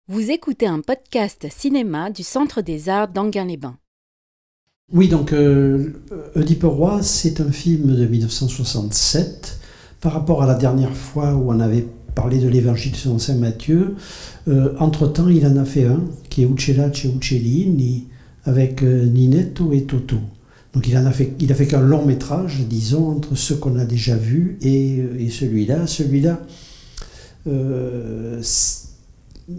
Vous écoutez un podcast cinéma du Centre des Arts d'Enghien-les-Bains. Oui, donc Oedipe Roi, c'est un film de 1967. Par rapport à la dernière fois où on avait parlé de l'Évangile selon saint Matthieu, entre-temps, il en a fait un, qui est Uccella e Uccellini, avec Ninetto et Toto. Donc il a fait qu'un long métrage, disons, entre ceux qu'on a déjà vus et celui-là. Celui-là,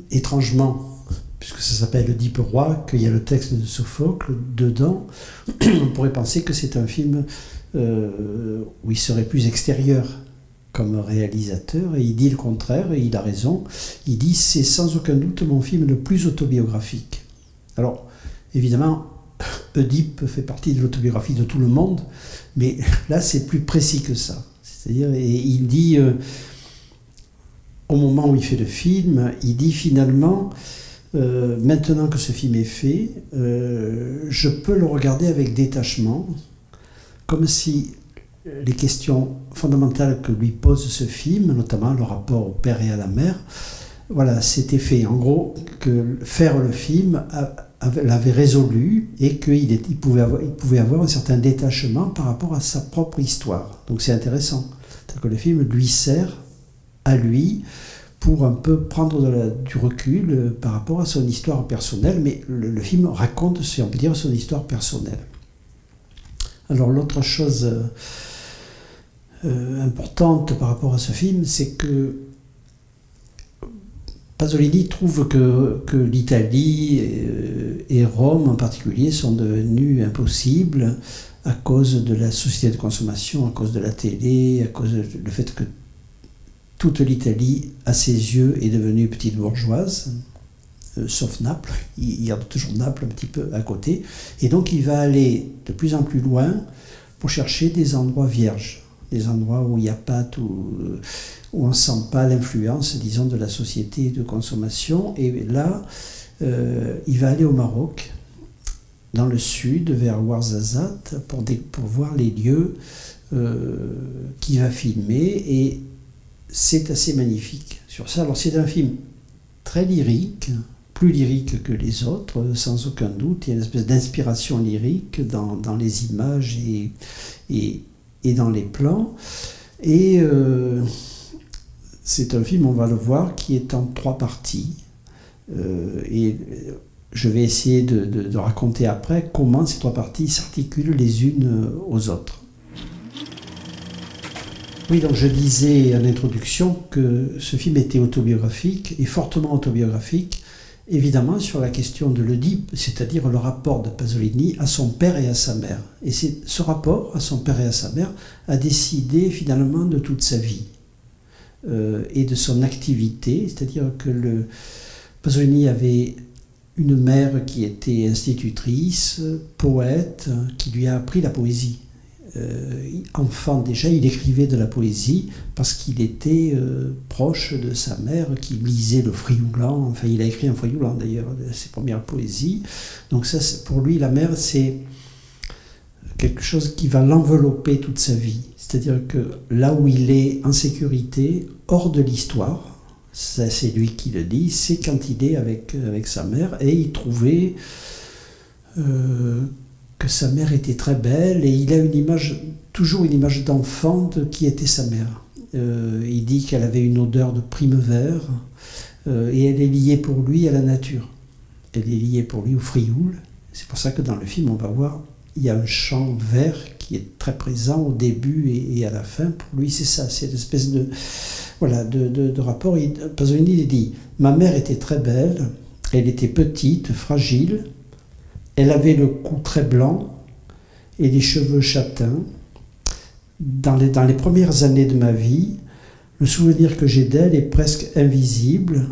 étrangement, puisque ça s'appelle Oedipe Roi, qu'il y a le texte de Sophocle dedans, on pourrait penser que c'est un film où il serait plus extérieur comme réalisateur, et il dit le contraire, et il a raison. Il dit « c'est sans aucun doute mon film le plus autobiographique ». Alors, évidemment, Oedipe fait partie de l'autobiographie de tout le monde, mais là, c'est plus précis que ça. C'est-à-dire, et il dit, au moment où il fait le film, il dit finalement... maintenant que ce film est fait, je peux le regarder avec détachement, comme si les questions fondamentales que lui pose ce film, notamment le rapport au père et à la mère, voilà, c'était fait. En gros, que faire le film l'avait résolu et qu'il pouvait avoir un certain détachement par rapport à sa propre histoire. Donc c'est intéressant. C'est-à-dire que le film lui sert à lui pour un peu prendre du recul par rapport à son histoire personnelle, mais le film raconte, si on peut dire, son histoire personnelle. Alors l'autre chose importante par rapport à ce film, c'est que Pasolini trouve que l'Italie et Rome en particulier sont devenus impossibles à cause de la société de consommation, à cause de la télé, à cause du fait que toute l'Italie, à ses yeux, est devenue petite bourgeoise, sauf Naples. Il y a toujours Naples un petit peu à côté. Et donc il va aller de plus en plus loin pour chercher des endroits vierges, des endroits où il n'y a pas où on ne sent pas l'influence, disons, de la société de consommation. Et là, il va aller au Maroc, dans le sud, vers Ouarzazate, pour voir les lieux qu'il va filmer. Et c'est assez magnifique sur ça. Alors c'est un film très lyrique, plus lyrique que les autres, sans aucun doute. Il y a une espèce d'inspiration lyrique dans les images et dans les plans. Et c'est un film, on va le voir, qui est en 3 parties. Et je vais essayer de raconter après comment ces 3 parties s'articulent les unes aux autres. Oui, donc je disais en introduction que ce film était autobiographique, et fortement autobiographique, évidemment sur la question de l'Oedipe, c'est-à-dire le rapport de Pasolini à son père et à sa mère. Et ce rapport à son père et à sa mère a décidé finalement de toute sa vie et de son activité, c'est-à-dire que Pasolini avait une mère qui était institutrice, poète, qui lui a appris la poésie. Enfant déjà, il écrivait de la poésie parce qu'il était proche de sa mère qui lisait le Frioulan. Enfin, il a écrit un Frioulan d'ailleurs, ses premières poésies. Donc ça, pour lui, la mère, c'est quelque chose qui va l'envelopper toute sa vie. C'est-à-dire que là où il est en sécurité, hors de l'histoire, ça c'est lui qui le dit, c'est quand il est avec sa mère, et il trouvait que sa mère était très belle, et il a toujours une image d'enfant de qui était sa mère. Il dit qu'elle avait une odeur de primevère, et elle est liée pour lui à la nature. Elle est liée pour lui au Frioul. C'est pour ça que dans le film, on va voir, il y a un chant vert qui est très présent au début et à la fin. Pour lui, c'est ça, c'est une espèce de rapport. Pasolini dit « Ma mère était très belle, elle était petite, fragile, elle avait le cou très blanc et les cheveux châtains. Dans les premières années de ma vie, le souvenir que j'ai d'elle est presque invisible.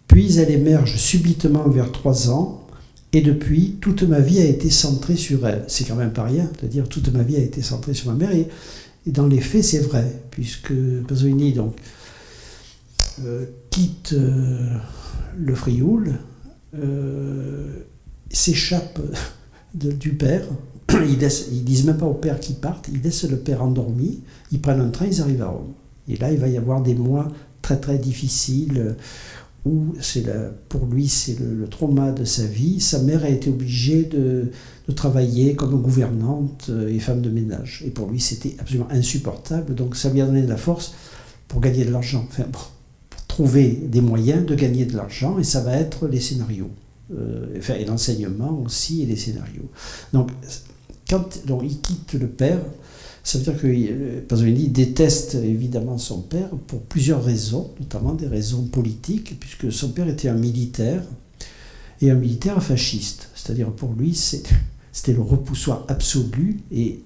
Puis elle émerge subitement vers 3 ans, et depuis, toute ma vie a été centrée sur elle. » C'est quand même pas rien de dire « toute ma vie a été centrée sur ma mère ». Et dans les faits, c'est vrai, puisque Pasolini donc, quitte le Frioul, s'échappe du père. Ils disent même pas au père qu'ils partent, ils laissent le père endormi, ils prennent un train, ils arrivent à Rome. Et là, il va y avoir des mois très très difficiles où pour lui c'est le trauma de sa vie. Sa mère a été obligée de travailler comme gouvernante et femme de ménage. Et pour lui c'était absolument insupportable, donc ça lui a donné de la force pour gagner de l'argent, enfin, pour trouver des moyens de gagner de l'argent, et ça va être les scénarios. Et l'enseignement aussi, et les scénarios. Donc, quand il quitte le père, ça veut dire que Pasolini déteste évidemment son père pour plusieurs raisons, notamment des raisons politiques, puisque son père était un militaire, et un militaire fasciste. C'est-à-dire pour lui, c'était le repoussoir absolu, et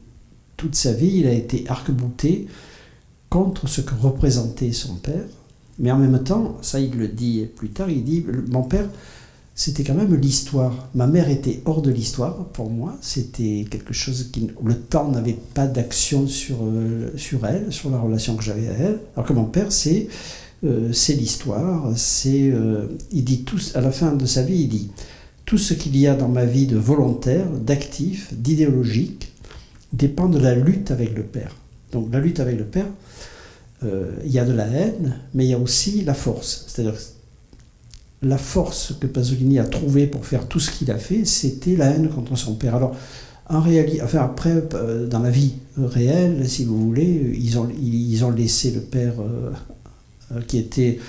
toute sa vie, il a été arc-bouté contre ce que représentait son père. Mais en même temps, ça il le dit plus tard, il dit « Mon père, c'était quand même l'histoire. Ma mère était hors de l'histoire pour moi. C'était quelque chose qui... Le temps n'avait pas d'action sur elle, sur la relation que j'avais à elle. Alors que mon père, c'est l'histoire. Il dit à la fin de sa vie, il dit « Tout ce qu'il y a dans ma vie de volontaire, d'actif, d'idéologique, dépend de la lutte avec le père. » Donc la lutte avec le père, il y a de la haine, mais il y a aussi la force. C'est-à-dire la force que Pasolini a trouvée pour faire tout ce qu'il a fait, c'était la haine contre son père. Alors, en réalité, enfin après, dans la vie réelle, si vous voulez, ils ont laissé le père qui était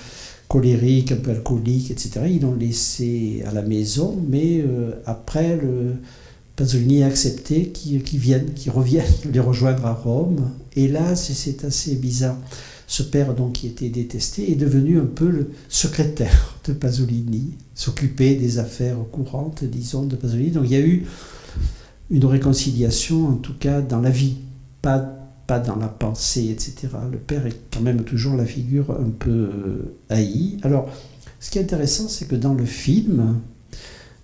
colérique, un peu alcoolique, etc. Ils l'ont laissé à la maison, mais après, Pasolini a accepté qu'ils reviennent les rejoindre à Rome. Et là, c'est assez bizarre. Ce père, donc, qui était détesté, est devenu un peu le secrétaire de Pasolini, s'occuper des affaires courantes, disons, de Pasolini. Donc il y a eu une réconciliation, en tout cas, dans la vie, pas dans la pensée, etc. Le père est quand même toujours la figure un peu haïe. Alors, ce qui est intéressant, c'est que dans le film,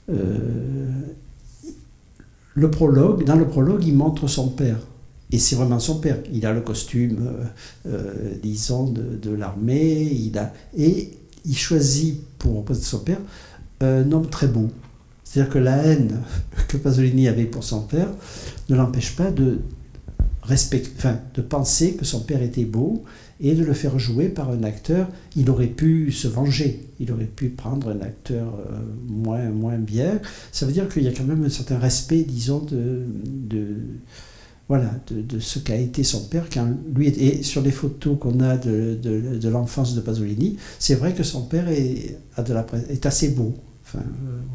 dans le prologue, il montre son père. Et c'est vraiment son père. Il a le costume, disons, de l'armée. Et il choisit, pour représenter son père, un homme très beau. C'est-à-dire que la haine que Pasolini avait pour son père ne l'empêche pas de penser que son père était beau et de le faire jouer par un acteur. Il aurait pu se venger. Il aurait pu prendre un acteur moins bien. Ça veut dire qu'il y a quand même un certain respect, disons, de ce qu'a été son père. Et sur les photos qu'on a de l'enfance de Pasolini, c'est vrai que son père est assez beau. Enfin,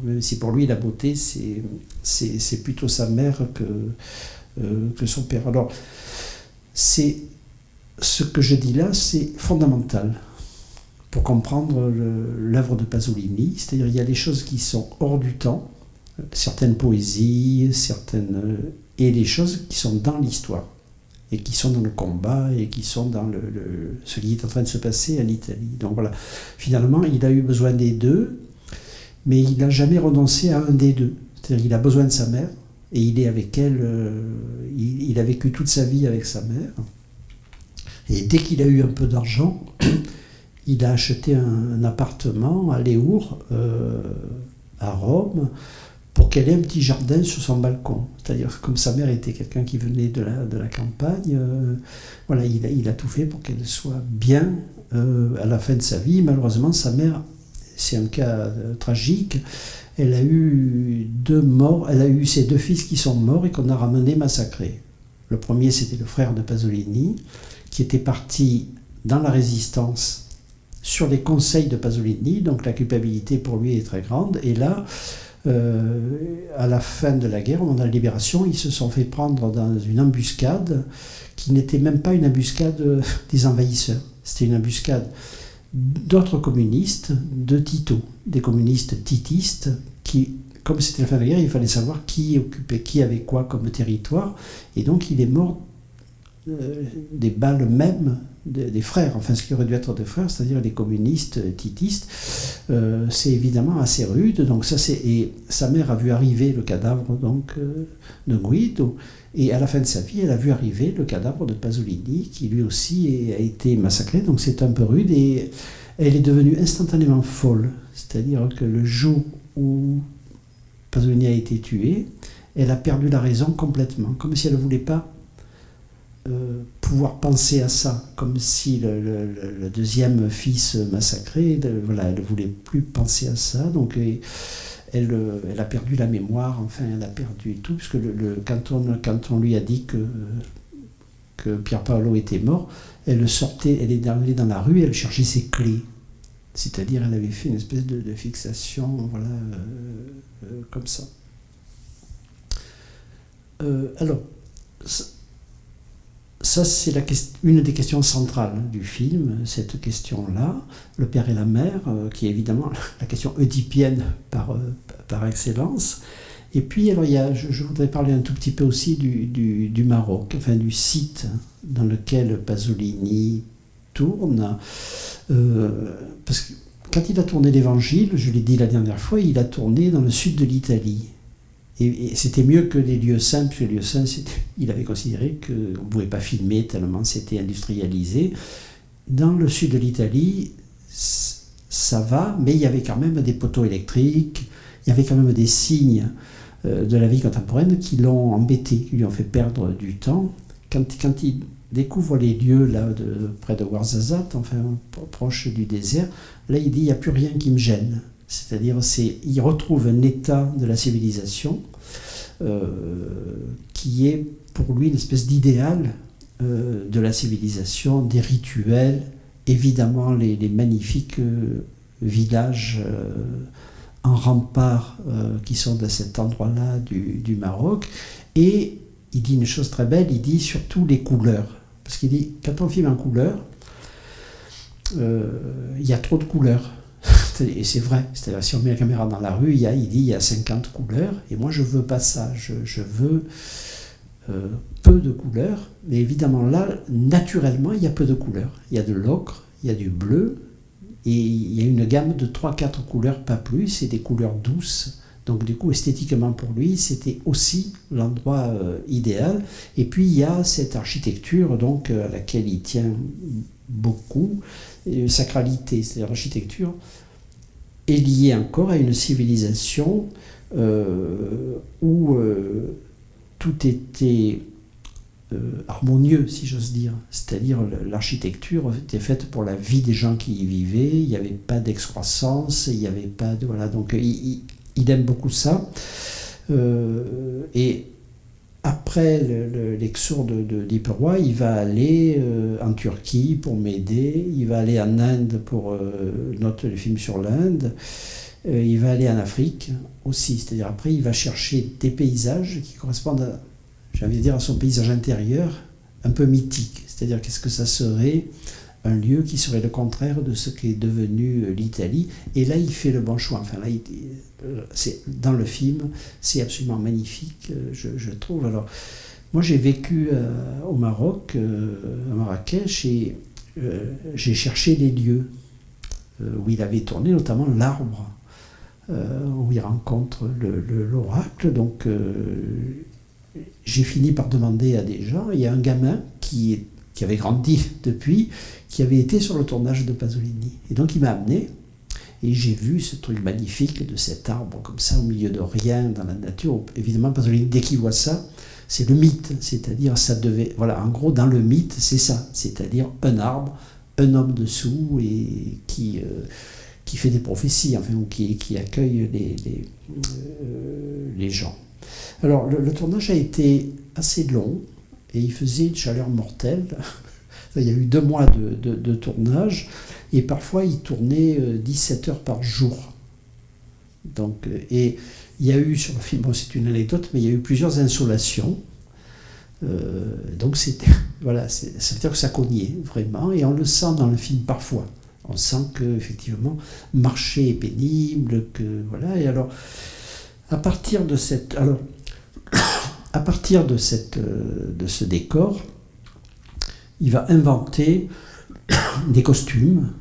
même si pour lui la beauté, c'est plutôt sa mère que son père. Alors, ce que je dis là, c'est fondamental pour comprendre l'œuvre de Pasolini. C'est-à-dire il y a des choses qui sont hors du temps, certaines poésies, et les choses qui sont dans l'histoire, et qui sont dans le combat, et qui sont dans ce qui est en train de se passer en Italie. Donc voilà, finalement, il a eu besoin des deux, mais il n'a jamais renoncé à un des deux. C'est-à-dire qu'il a besoin de sa mère, et il est avec elle, il a vécu toute sa vie avec sa mère, et dès qu'il a eu un peu d'argent, il a acheté un appartement à Léour, à Rome, pour qu'elle ait un petit jardin sur son balcon. C'est-à-dire, comme sa mère était quelqu'un qui venait de la campagne, voilà, il a tout fait pour qu'elle soit bien à la fin de sa vie. Malheureusement, sa mère, c'est un cas tragique, elle a eu ses deux fils qui sont morts et qu'on a ramenés massacrés. Le premier, c'était le frère de Pasolini, qui était parti dans la résistance sur les conseils de Pasolini, donc la culpabilité pour lui est très grande, et là, à la fin de la guerre, au moment de la libération, ils se sont fait prendre dans une embuscade qui n'était même pas une embuscade des envahisseurs. C'était une embuscade d'autres communistes, de Tito, des communistes titistes, qui, comme c'était la fin de la guerre, il fallait savoir qui avait quoi comme territoire, et donc il est mort des balles même des frères, enfin ce qui aurait dû être des frères, c'est-à-dire les communistes titistes. C'est évidemment assez rude. Donc et sa mère a vu arriver le cadavre donc de Guido, et à la fin de sa vie, elle a vu arriver le cadavre de Pasolini, qui lui aussi a été massacré. Donc c'est un peu rude, et elle est devenue instantanément folle. C'est-à-dire que le jour où Pasolini a été tué, elle a perdu la raison complètement, comme si elle ne voulait pas pouvoir penser à ça, comme si le deuxième fils massacré, voilà, elle ne voulait plus penser à ça, donc elle a perdu la mémoire, enfin elle a perdu tout, parce que quand on lui a dit que Pier Paolo était mort, elle sortait, elle est allée dans la rue, elle cherchait ses clés. C'est-à-dire, elle avait fait une espèce de fixation, voilà, comme ça. Alors, ça c'est une des questions centrales du film, cette question-là, le père et la mère, qui est évidemment la question oedipienne par excellence. Et puis, alors, je voudrais parler un tout petit peu aussi du Maroc, enfin du site dans lequel Pasolini tourne. Parce que quand il a tourné l'Évangile, je l'ai dit la dernière fois, il a tourné dans le sud de l'Italie. Et c'était mieux que les lieux saints, puisque les lieux saints, il avait considéré qu'on ne pouvait pas filmer tellement c'était industrialisé. Dans le sud de l'Italie, ça va, mais il y avait quand même des poteaux électriques, il y avait quand même des signes de la vie contemporaine qui l'ont embêté, qui lui ont fait perdre du temps. Quand il découvre les lieux là, près de Ouarzazate, enfin proche du désert, là il dit il n'y a plus rien qui me gêne. C'est-à-dire il retrouve un état de la civilisation qui est pour lui une espèce d'idéal de la civilisation, des rituels, évidemment les magnifiques villages en rempart qui sont de cet endroit-là du Maroc. Et il dit une chose très belle, il dit surtout les couleurs. Parce qu'il dit, quand on filme en couleur, il y a trop de couleurs. Et c'est vrai, c'est-à-dire si on met la caméra dans la rue, il dit il y a 50 couleurs, et moi je veux pas ça, je veux peu de couleurs, mais évidemment là, naturellement, il y a peu de couleurs. Il y a de l'ocre, il y a du bleu, et il y a une gamme de 3-4 couleurs, pas plus, et des couleurs douces. Donc du coup, esthétiquement pour lui, c'était aussi l'endroit idéal. Et puis il y a cette architecture donc, à laquelle il tient beaucoup, sacralité, c'est-à-dire l'architecture est liée encore à une civilisation où tout était harmonieux, si j'ose dire. C'est-à-dire l'architecture était faite pour la vie des gens qui y vivaient, il n'y avait pas d'excroissance, il n'y avait pas de... Voilà, donc il aime beaucoup ça. Et après l'exode de Diperoi, il va aller en Turquie pour m'aider, il va aller en Inde pour noter le film sur l'Inde, il va aller en Afrique aussi, c'est-à-dire après il va chercher des paysages qui correspondent, j'ai envie de dire, à son paysage intérieur, un peu mythique, c'est-à-dire qu'est-ce que ça serait un lieu qui serait le contraire de ce qu'est devenu l'Italie. Et là, il fait le bon choix. Enfin, là, dans le film, c'est absolument magnifique, je trouve. Alors, moi, j'ai vécu au Maroc, à Marrakech, et j'ai cherché les lieux où il avait tourné, notamment l'arbre, où il rencontre l'oracle. Donc, j'ai fini par demander à des gens. Il y a un gamin qui avait grandi depuis, qui avait été sur le tournage de Pasolini. Et donc il m'a amené, et j'ai vu ce truc magnifique de cet arbre, comme ça, au milieu de rien, dans la nature. Évidemment, Pasolini, dès qu'il voit ça, c'est le mythe, c'est-à-dire, ça devait... Voilà, en gros, dans le mythe, c'est ça, c'est-à-dire un arbre, un homme dessous, et qui fait des prophéties, enfin, ou qui accueille les gens. Alors, le tournage a été assez long, et il faisait une chaleur mortelle. Il y a eu 2 mois de tournage, et parfois il tournait 17 heures par jour. Donc, et il y a eu sur le film, bon, c'est une anecdote, mais il y a eu plusieurs insolations. Donc c'était, voilà, ça veut dire que ça cognait vraiment, et on le sent dans le film parfois. On sent que effectivement marcher est pénible, que voilà. Et alors, à partir de ce décor, il va inventer des costumes,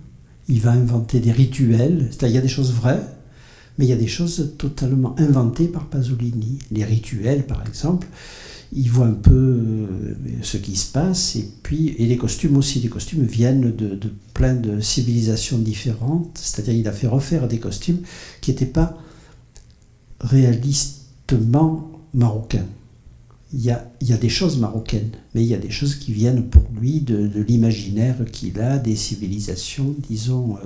il va inventer des rituels. C'est-à-dire, il y a des choses vraies, mais il y a des choses totalement inventées par Pasolini. Les rituels, par exemple, il voit un peu ce qui se passe, et les costumes aussi. Les costumes viennent de plein de civilisations différentes, c'est-à-dire il a fait refaire des costumes qui n'étaient pas réalistement marocains. il y a des choses marocaines, mais il y a des choses qui viennent pour lui de l'imaginaire qu'il a, des civilisations, disons,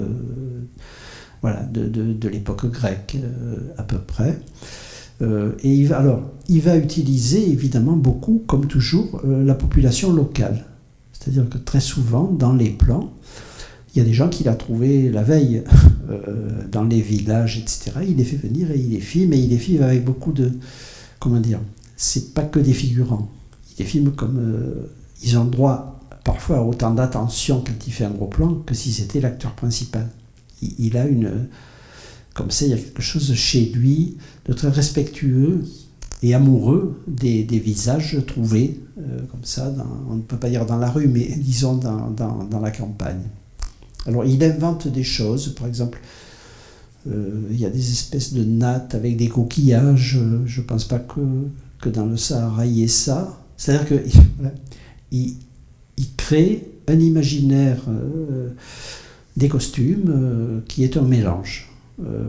voilà, de l'époque grecque, à peu près. Et il va utiliser évidemment beaucoup, comme toujours, la population locale. C'est-à-dire que très souvent, dans les plans, il y a des gens qu'il a trouvés la veille dans les villages, etc. Il les fait venir et il les filme, et il les filme avec beaucoup de... Comment dire? C'est pas que des figurants. Il les filme comme... ils ont droit parfois à autant d'attention quand il fait un gros plan que si c'était l'acteur principal. Il a une... Comme ça, il y a quelque chose chez lui de très respectueux et amoureux des visages trouvés, comme ça, on ne peut pas dire dans la rue, mais disons dans la campagne. Alors, il invente des choses, par exemple, il y a des espèces de nattes avec des coquillages, je ne pense pas que dans le Sahara, il y ait ça. C'est-à-dire qu'il crée un imaginaire des costumes qui est un mélange.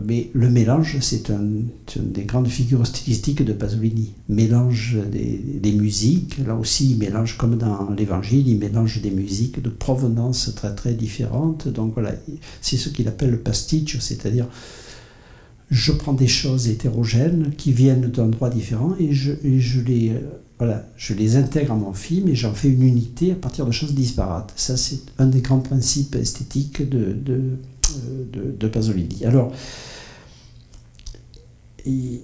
Mais le mélange, c'est une des grandes figures stylistiques de Pasolini. Mélange des musiques, là aussi il mélange, comme dans l'Évangile, il mélange des musiques de provenance très très différentes. Donc voilà, c'est ce qu'il appelle le pastiche, c'est-à-dire je prends des choses hétérogènes qui viennent d'endroits différents et je les intègre à mon film et j'en fais une unité à partir de choses disparates. Ça, c'est un des grands principes esthétiques de Pasolini. Alors, il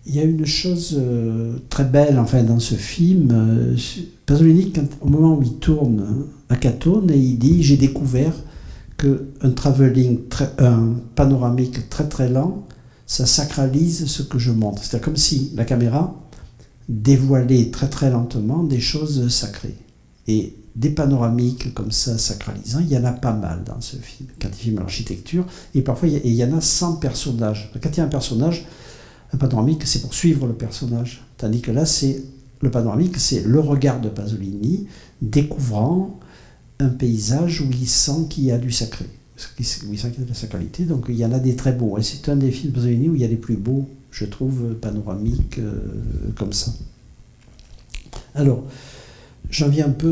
y a une chose très belle enfin, dans ce film. Pasolini, au moment où il tourne à Catone, il dit « J'ai découvert qu'un un panoramique très très lent, ça sacralise ce que je montre. » C'est comme si la caméra dévoilait très très lentement des choses sacrées. Et des panoramiques comme ça, sacralisants, il y en a pas mal dans ce film, quand il filme l'architecture, et parfois il y en a sans personnage. Quand il y a un personnage, un panoramique, c'est pour suivre le personnage. Tandis que là, le panoramique, c'est le regard de Pasolini découvrant un paysage où il sent qu'il y a du sacré, où il sent qu'il y a de la sacralité, donc il y en a des très beaux. Et c'est un des films de Pasolini où il y a les plus beaux, je trouve, panoramiques comme ça. Alors, j'en viens un peu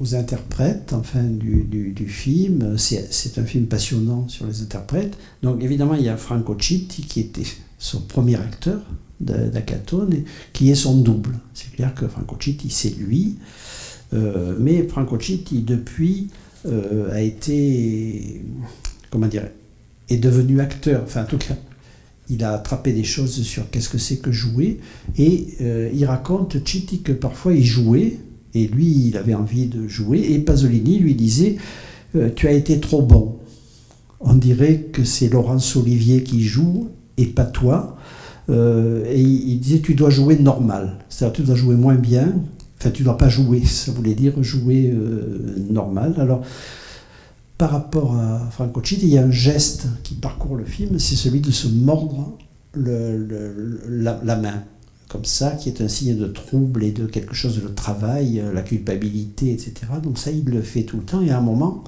aux interprètes enfin, du film. C'est un film passionnant sur les interprètes. Donc évidemment, il y a Franco Citti qui était son premier acteur d'Acatone, qui est son double. C'est clair que Franco Citti, c'est lui. Mais Franco Citti, depuis, a été... Comment dire, est devenu acteur. Enfin, en tout cas, il a attrapé des choses sur qu'est-ce que c'est que jouer, et il raconte, Citti, que parfois il jouait, et lui, il avait envie de jouer, et Pasolini lui disait « Tu as été trop bon. On dirait que c'est Laurence Olivier qui joue, et pas toi. » Et il disait « Tu dois jouer normal. » C'est-à-dire tu dois jouer moins bien, enfin tu ne dois pas jouer, ça voulait dire jouer normal. Alors, par rapport à Franco Citti, il y a un geste qui parcourt le film, c'est celui de se mordre la main, comme ça, qui est un signe de trouble et de quelque chose de travail, la culpabilité, etc. Donc ça, il le fait tout le temps, et à un moment,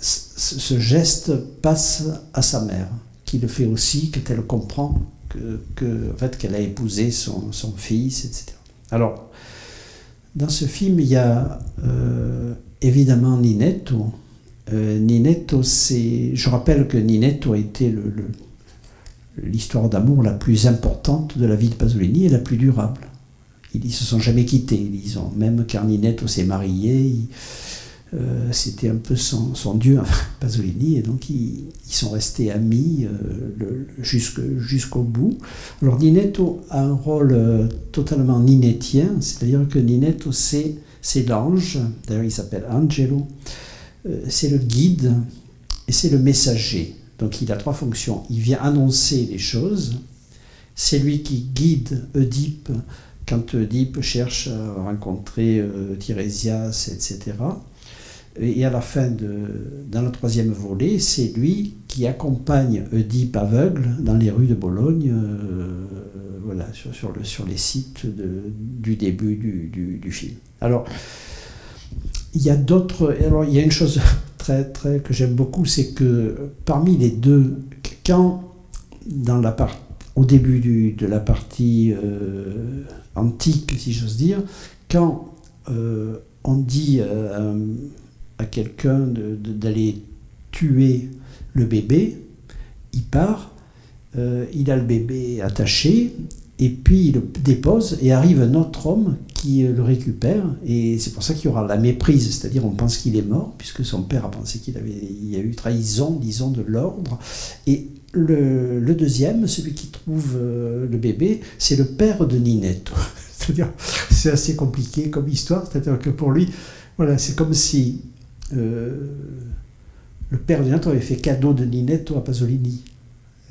ce geste passe à sa mère, qui le fait aussi quand elle comprend en fait, qu'elle a épousé son fils, etc. Alors, dans ce film, il y a... évidemment, Ninetto. Ninetto, je rappelle que Ninetto a été l'histoire d'amour la plus importante de la vie de Pasolini et la plus durable. Ils ne se sont jamais quittés, disons. Même quand Ninetto s'est marié, c'était un peu son dieu, Pasolini, et donc ils sont restés amis jusqu'au bout. Alors Ninetto a un rôle totalement ninettien, c'est-à-dire que Ninetto, c'est l'ange, d'ailleurs il s'appelle Angelo, c'est le guide et c'est le messager. Donc il a trois fonctions. Il vient annoncer les choses, c'est lui qui guide Oedipe quand Oedipe cherche à rencontrer Tirésias, etc. Et à la fin, dans le troisième volet, c'est lui qui accompagne Oedipe aveugle dans les rues de Bologne, voilà, sur les sites du début du film. Alors, il y a une chose très, que j'aime beaucoup, c'est que parmi les deux, quand dans la partie au début de la partie antique, si j'ose dire, quand on dit à quelqu'un d'aller tuer le bébé, il part, il a le bébé attaché, et puis il le dépose, et arrive un autre homme qui le récupère, et c'est pour ça qu'il y aura la méprise, c'est-à-dire on pense qu'il est mort, puisque son père a pensé qu'il y a eu trahison, disons, de l'ordre, et le deuxième, celui qui trouve le bébé, c'est le père de Ninette. C'est-à-dire, c'est assez compliqué comme histoire, c'est-à-dire que pour lui, voilà, c'est comme si le père de Ninette avait fait cadeau de Ninette à Pasolini.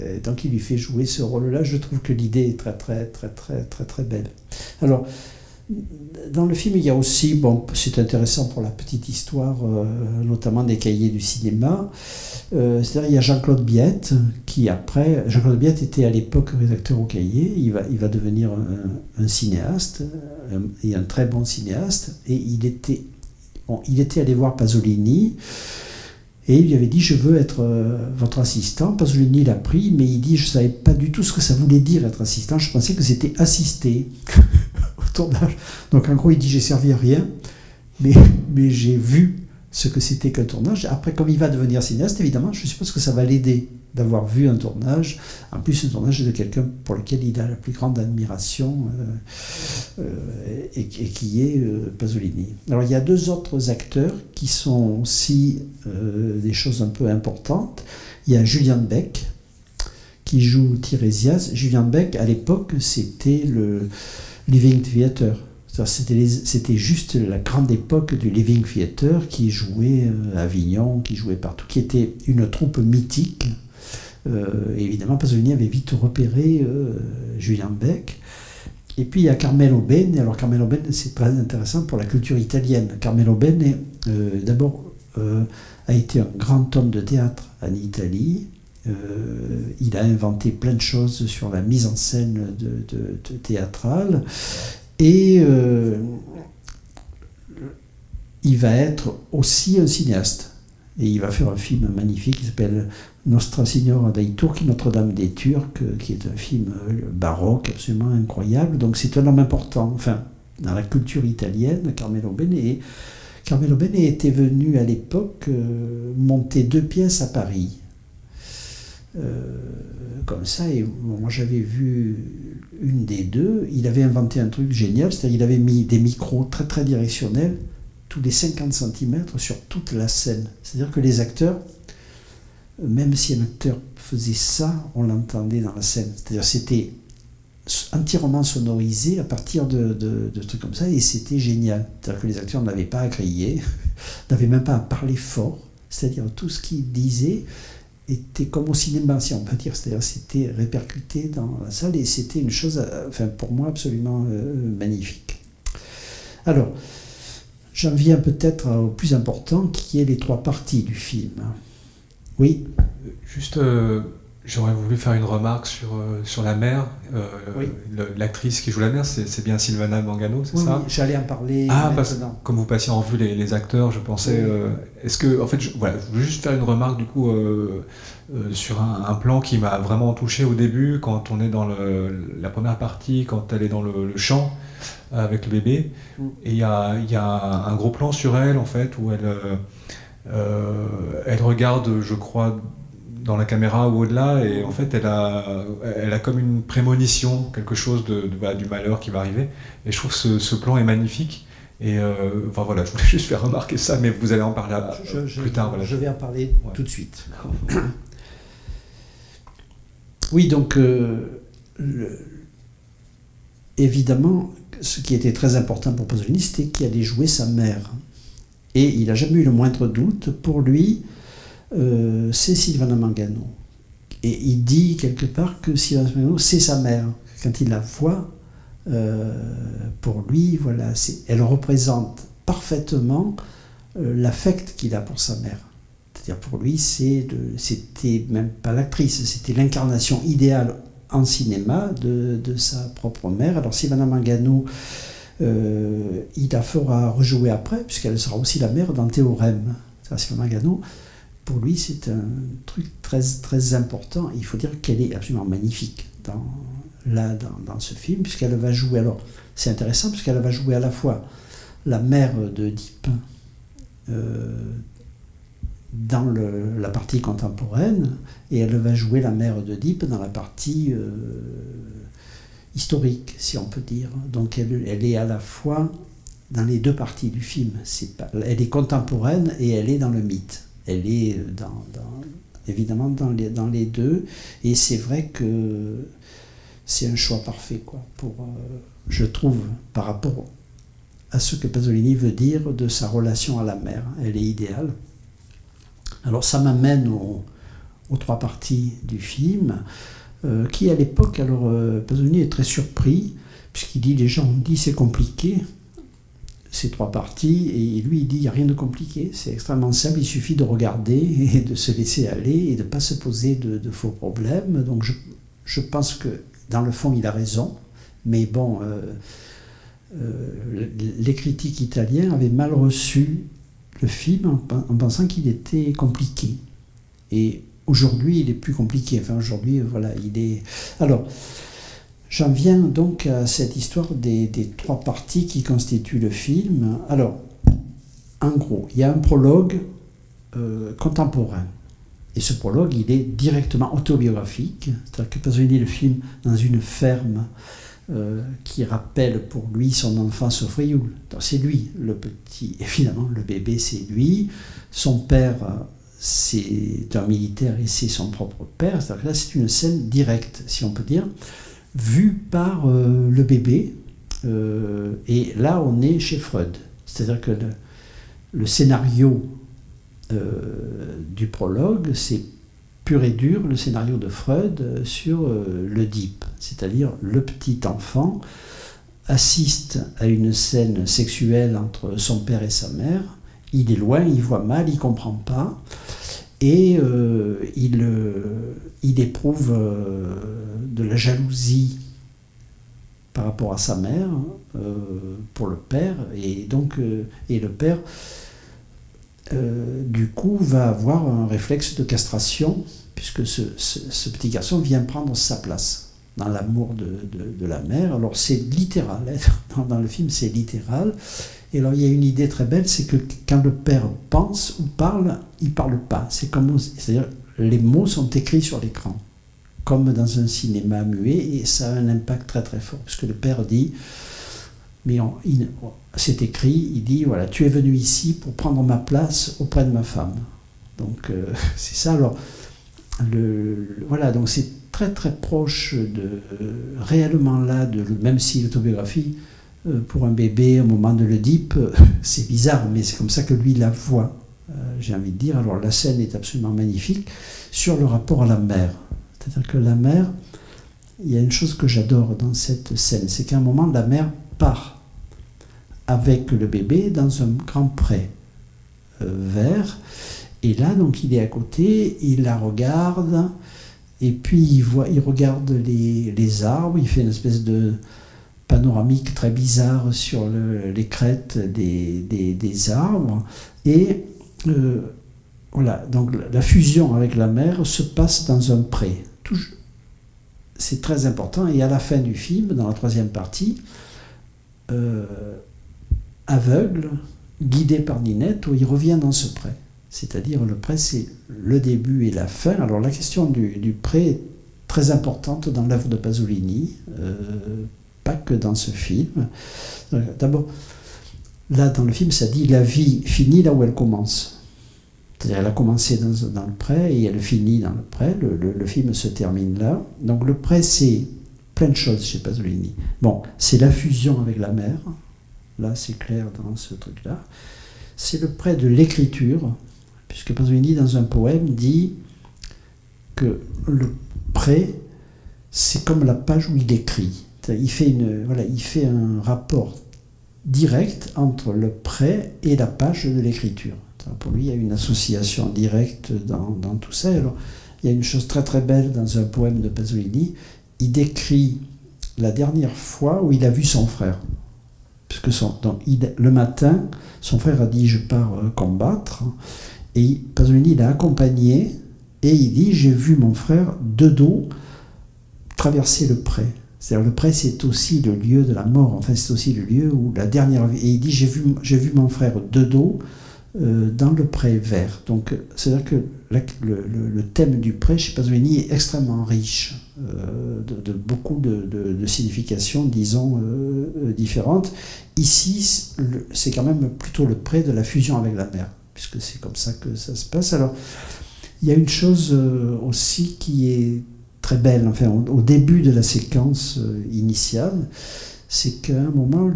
Et donc il lui fait jouer ce rôle-là. Je trouve que l'idée est très très très très très très belle. Alors, dans le film, il y a aussi, bon, c'est intéressant pour la petite histoire, notamment des cahiers du cinéma. C'est-à-dire, il y a Jean-Claude Biette, qui après, Jean-Claude Biette était à l'époque rédacteur au cahier, il va devenir un cinéaste, et un très bon cinéaste, et il était allé voir Pasolini, et il lui avait dit, je veux être votre assistant. Pasolini l'a pris, mais il dit, je ne savais pas du tout ce que ça voulait dire être assistant, je pensais que c'était assister au tournage. Donc en gros, il dit, j'ai servi à rien, mais j'ai vu ce que c'était qu'un tournage. Après, comme il va devenir cinéaste, évidemment, je suppose que ça va l'aider d'avoir vu un tournage, en plus un tournage de quelqu'un pour lequel il a la plus grande admiration, et qui est Pasolini. Alors il y a deux autres acteurs qui sont aussi des choses un peu importantes. Il y a Julian Beck, qui joue Tiresias. Julian Beck, à l'époque, c'était le Living Theatre. C'était juste la grande époque du Living Theatre qui jouait à Avignon, qui jouait partout, qui était une troupe mythique. Évidemment, Pasolini avait vite repéré Julian Beck. Et puis il y a Carmelo Bene. Alors Carmelo Bene, c'est très intéressant pour la culture italienne. Carmelo Bene, d'abord, a été un grand homme de théâtre en Italie. Il a inventé plein de choses sur la mise en scène de théâtrale. Et il va être aussi un cinéaste. Et il va faire un film magnifique qui s'appelle Nostra Signora dei Turchi, Notre-Dame des Turcs, qui est un film baroque absolument incroyable. Donc c'est un homme important, enfin, dans la culture italienne, Carmelo Bene. Et Carmelo Bene était venu à l'époque monter 2 pièces à Paris. Comme ça, et moi j'avais vu une des deux. Il avait inventé un truc génial, c'est-à-dire qu'il avait mis des micros très très directionnels tous les 50 cm sur toute la scène. C'est-à-dire que les acteurs, même si un acteur faisait ça, on l'entendait dans la scène. C'est-à-dire c'était entièrement sonorisé à partir de trucs comme ça, et c'était génial. C'est-à-dire que les acteurs n'avaient pas à crier, n'avaient même pas à parler fort. C'est-à-dire tout ce qu'ils disaient était comme au cinéma, si on peut dire. C'est-à-dire c'était répercuté dans la salle, et c'était une chose, enfin, pour moi, absolument magnifique. Alors, j'en viens peut-être au plus important, qui est les 3 parties du film. Oui. Juste, j'aurais voulu faire une remarque sur la mère. Oui. L'actrice qui joue la mère, c'est bien Silvana Mangano, c'est Oui, ça? Oui, j'allais en parler parce que maintenant. comme vous passiez en revue les acteurs, je pensais... est-ce que, en fait, je voulais juste faire une remarque, du coup, sur un plan qui m'a vraiment touché au début, quand on est dans la première partie, quand elle est dans le champ, avec le bébé, et il y a un gros plan sur elle, en fait, où elle regarde, je crois, dans la caméra ou au-delà, et en fait elle a comme une prémonition, quelque chose du malheur qui va arriver, et je trouve que ce plan est magnifique, et enfin voilà, je voulais juste faire remarquer ça, mais vous allez en parler plus tard. Voilà. Je vais en parler tout de suite. Oui, donc évidemment, ce qui était très important pour Pasolini, c'était qu'il allait jouer sa mère. Et il n'a jamais eu le moindre doute. Pour lui, c'est Silvana Mangano. Et il dit quelque part que Silvana Mangano, c'est sa mère. Quand il la voit, pour lui, voilà, elle représente parfaitement l'affect qu'il a pour sa mère. C'est-à-dire pour lui, c'était même pas l'actrice, c'était l'incarnation idéale en cinéma de sa propre mère. Alors Silvana Mangano, il la fera rejouer après, puisqu'elle sera aussi la mère dans Théorème. Silvana Mangano, pour lui, c'est un truc très, très important. Il faut dire qu'elle est absolument magnifique dans ce film, puisqu'elle va jouer, alors c'est intéressant, puisqu'elle va jouer à la fois la mère d'Oedipe dans la partie contemporaine, et elle va jouer la mère d'Oedipe dans la partie historique, si on peut dire. Donc elle est à la fois dans les deux parties du film. Elle est contemporaine et elle est dans le mythe. Elle est évidemment dans les deux, et c'est vrai que c'est un choix parfait, quoi, je trouve, par rapport à ce que Pasolini veut dire de sa relation à la mer. Elle est idéale. Alors ça m'amène aux trois parties du film, qui à l'époque, alors Pasolini est très surpris, puisqu'il dit, les gens ont dit c'est compliqué, ces trois parties, et lui il dit il n'y a rien de compliqué, c'est extrêmement simple, il suffit de regarder et de se laisser aller et de ne pas se poser de faux problèmes. Donc je pense que dans le fond il a raison, mais bon, les critiques italiens avaient mal reçu le film en pensant qu'il était compliqué. Et aujourd'hui il est plus compliqué, enfin aujourd'hui voilà, il est... Alors, j'en viens donc à cette histoire des trois parties qui constituent le film. Alors, en gros, il y a un prologue contemporain. Et ce prologue, il est directement autobiographique. C'est-à-dire que Pasolini le film dans une ferme qui rappelle pour lui son enfance au Frioul. C'est lui, le petit, évidemment, le bébé, c'est lui. Son père, c'est un militaire et c'est son propre père. C'est-à-dire que là, c'est une scène directe, si on peut dire, vu par le bébé, et là on est chez Freud. C'est-à-dire que le scénario du prologue, c'est pur et dur le scénario de Freud sur l'Oedipe, c'est-à-dire le petit enfant assiste à une scène sexuelle entre son père et sa mère, il est loin, il voit mal, il ne comprend pas, et il éprouve de la jalousie par rapport à sa mère pour le père, et donc et le père du coup va avoir un réflexe de castration, puisque ce petit garçon vient prendre sa place dans l'amour de la mère. Alors c'est littéral, hein, dans le film c'est littéral. Et alors il y a une idée très belle, c'est que quand le père pense ou parle, il ne parle pas. C'est-à-dire les mots sont écrits sur l'écran, comme dans un cinéma muet, et ça a un impact très très fort, parce que le père dit, mais c'est écrit, il dit, voilà, tu es venu ici pour prendre ma place auprès de ma femme. Donc c'est ça. Alors voilà, donc c'est très très proche réellement là, même si l'autobiographie, pour un bébé au moment de l'Oedipe, c'est bizarre, mais c'est comme ça que lui la voit, j'ai envie de dire. Alors la scène est absolument magnifique sur le rapport à la mère. C'est-à-dire que la mère, il y a une chose que j'adore dans cette scène, c'est qu'à un moment, la mère part avec le bébé dans un grand pré vert, et là, donc, il est à côté, il la regarde, et puis il regarde les arbres, il fait une espèce de panoramique très bizarre sur les crêtes des arbres, et voilà, donc la fusion avec la mère se passe dans un pré. C'est très important, et à la fin du film, dans la troisième partie, aveugle, guidé par Ninette, où il revient dans ce pré. C'est-à-dire le pré, c'est le début et la fin. Alors la question du pré est très importante dans l'œuvre de Pasolini, pas que dans ce film. D'abord, là dans le film, ça dit la vie finit là où elle commence. C'est-à-dire elle a commencé dans le pré et elle finit dans le pré. Le film se termine là. Donc le pré, c'est plein de choses chez Pasolini. Bon, c'est la fusion avec la mer. Là, c'est clair dans ce truc-là. C'est le pré de l'écriture, puisque Pasolini, dans un poème, dit que le pré, c'est comme la page où il écrit. Il fait un rapport direct entre le pré et la page de l'écriture. Pour lui, il y a une association directe dans tout ça. Alors, il y a une chose très très belle dans un poème de Pasolini. Il décrit la dernière fois où il a vu son frère. Puisque le matin, son frère a dit « je pars combattre », et Pasolini l'a accompagné, et il dit « j'ai vu mon frère de dos, traverser le pré. C'est-à-dire le pré, c'est aussi le lieu de la mort. Enfin, c'est aussi le lieu où la dernière vie. Et il dit, j'ai vu mon frère de dos dans le pré vert. Donc, c'est-à-dire que le thème du pré chez Pasolini est extrêmement riche, de beaucoup de significations, disons, différentes. Ici, c'est quand même plutôt le pré de la fusion avec la mer, puisque c'est comme ça que ça se passe. Alors, il y a une chose aussi qui est très belle, enfin, au début de la séquence initiale, c'est qu'à un moment,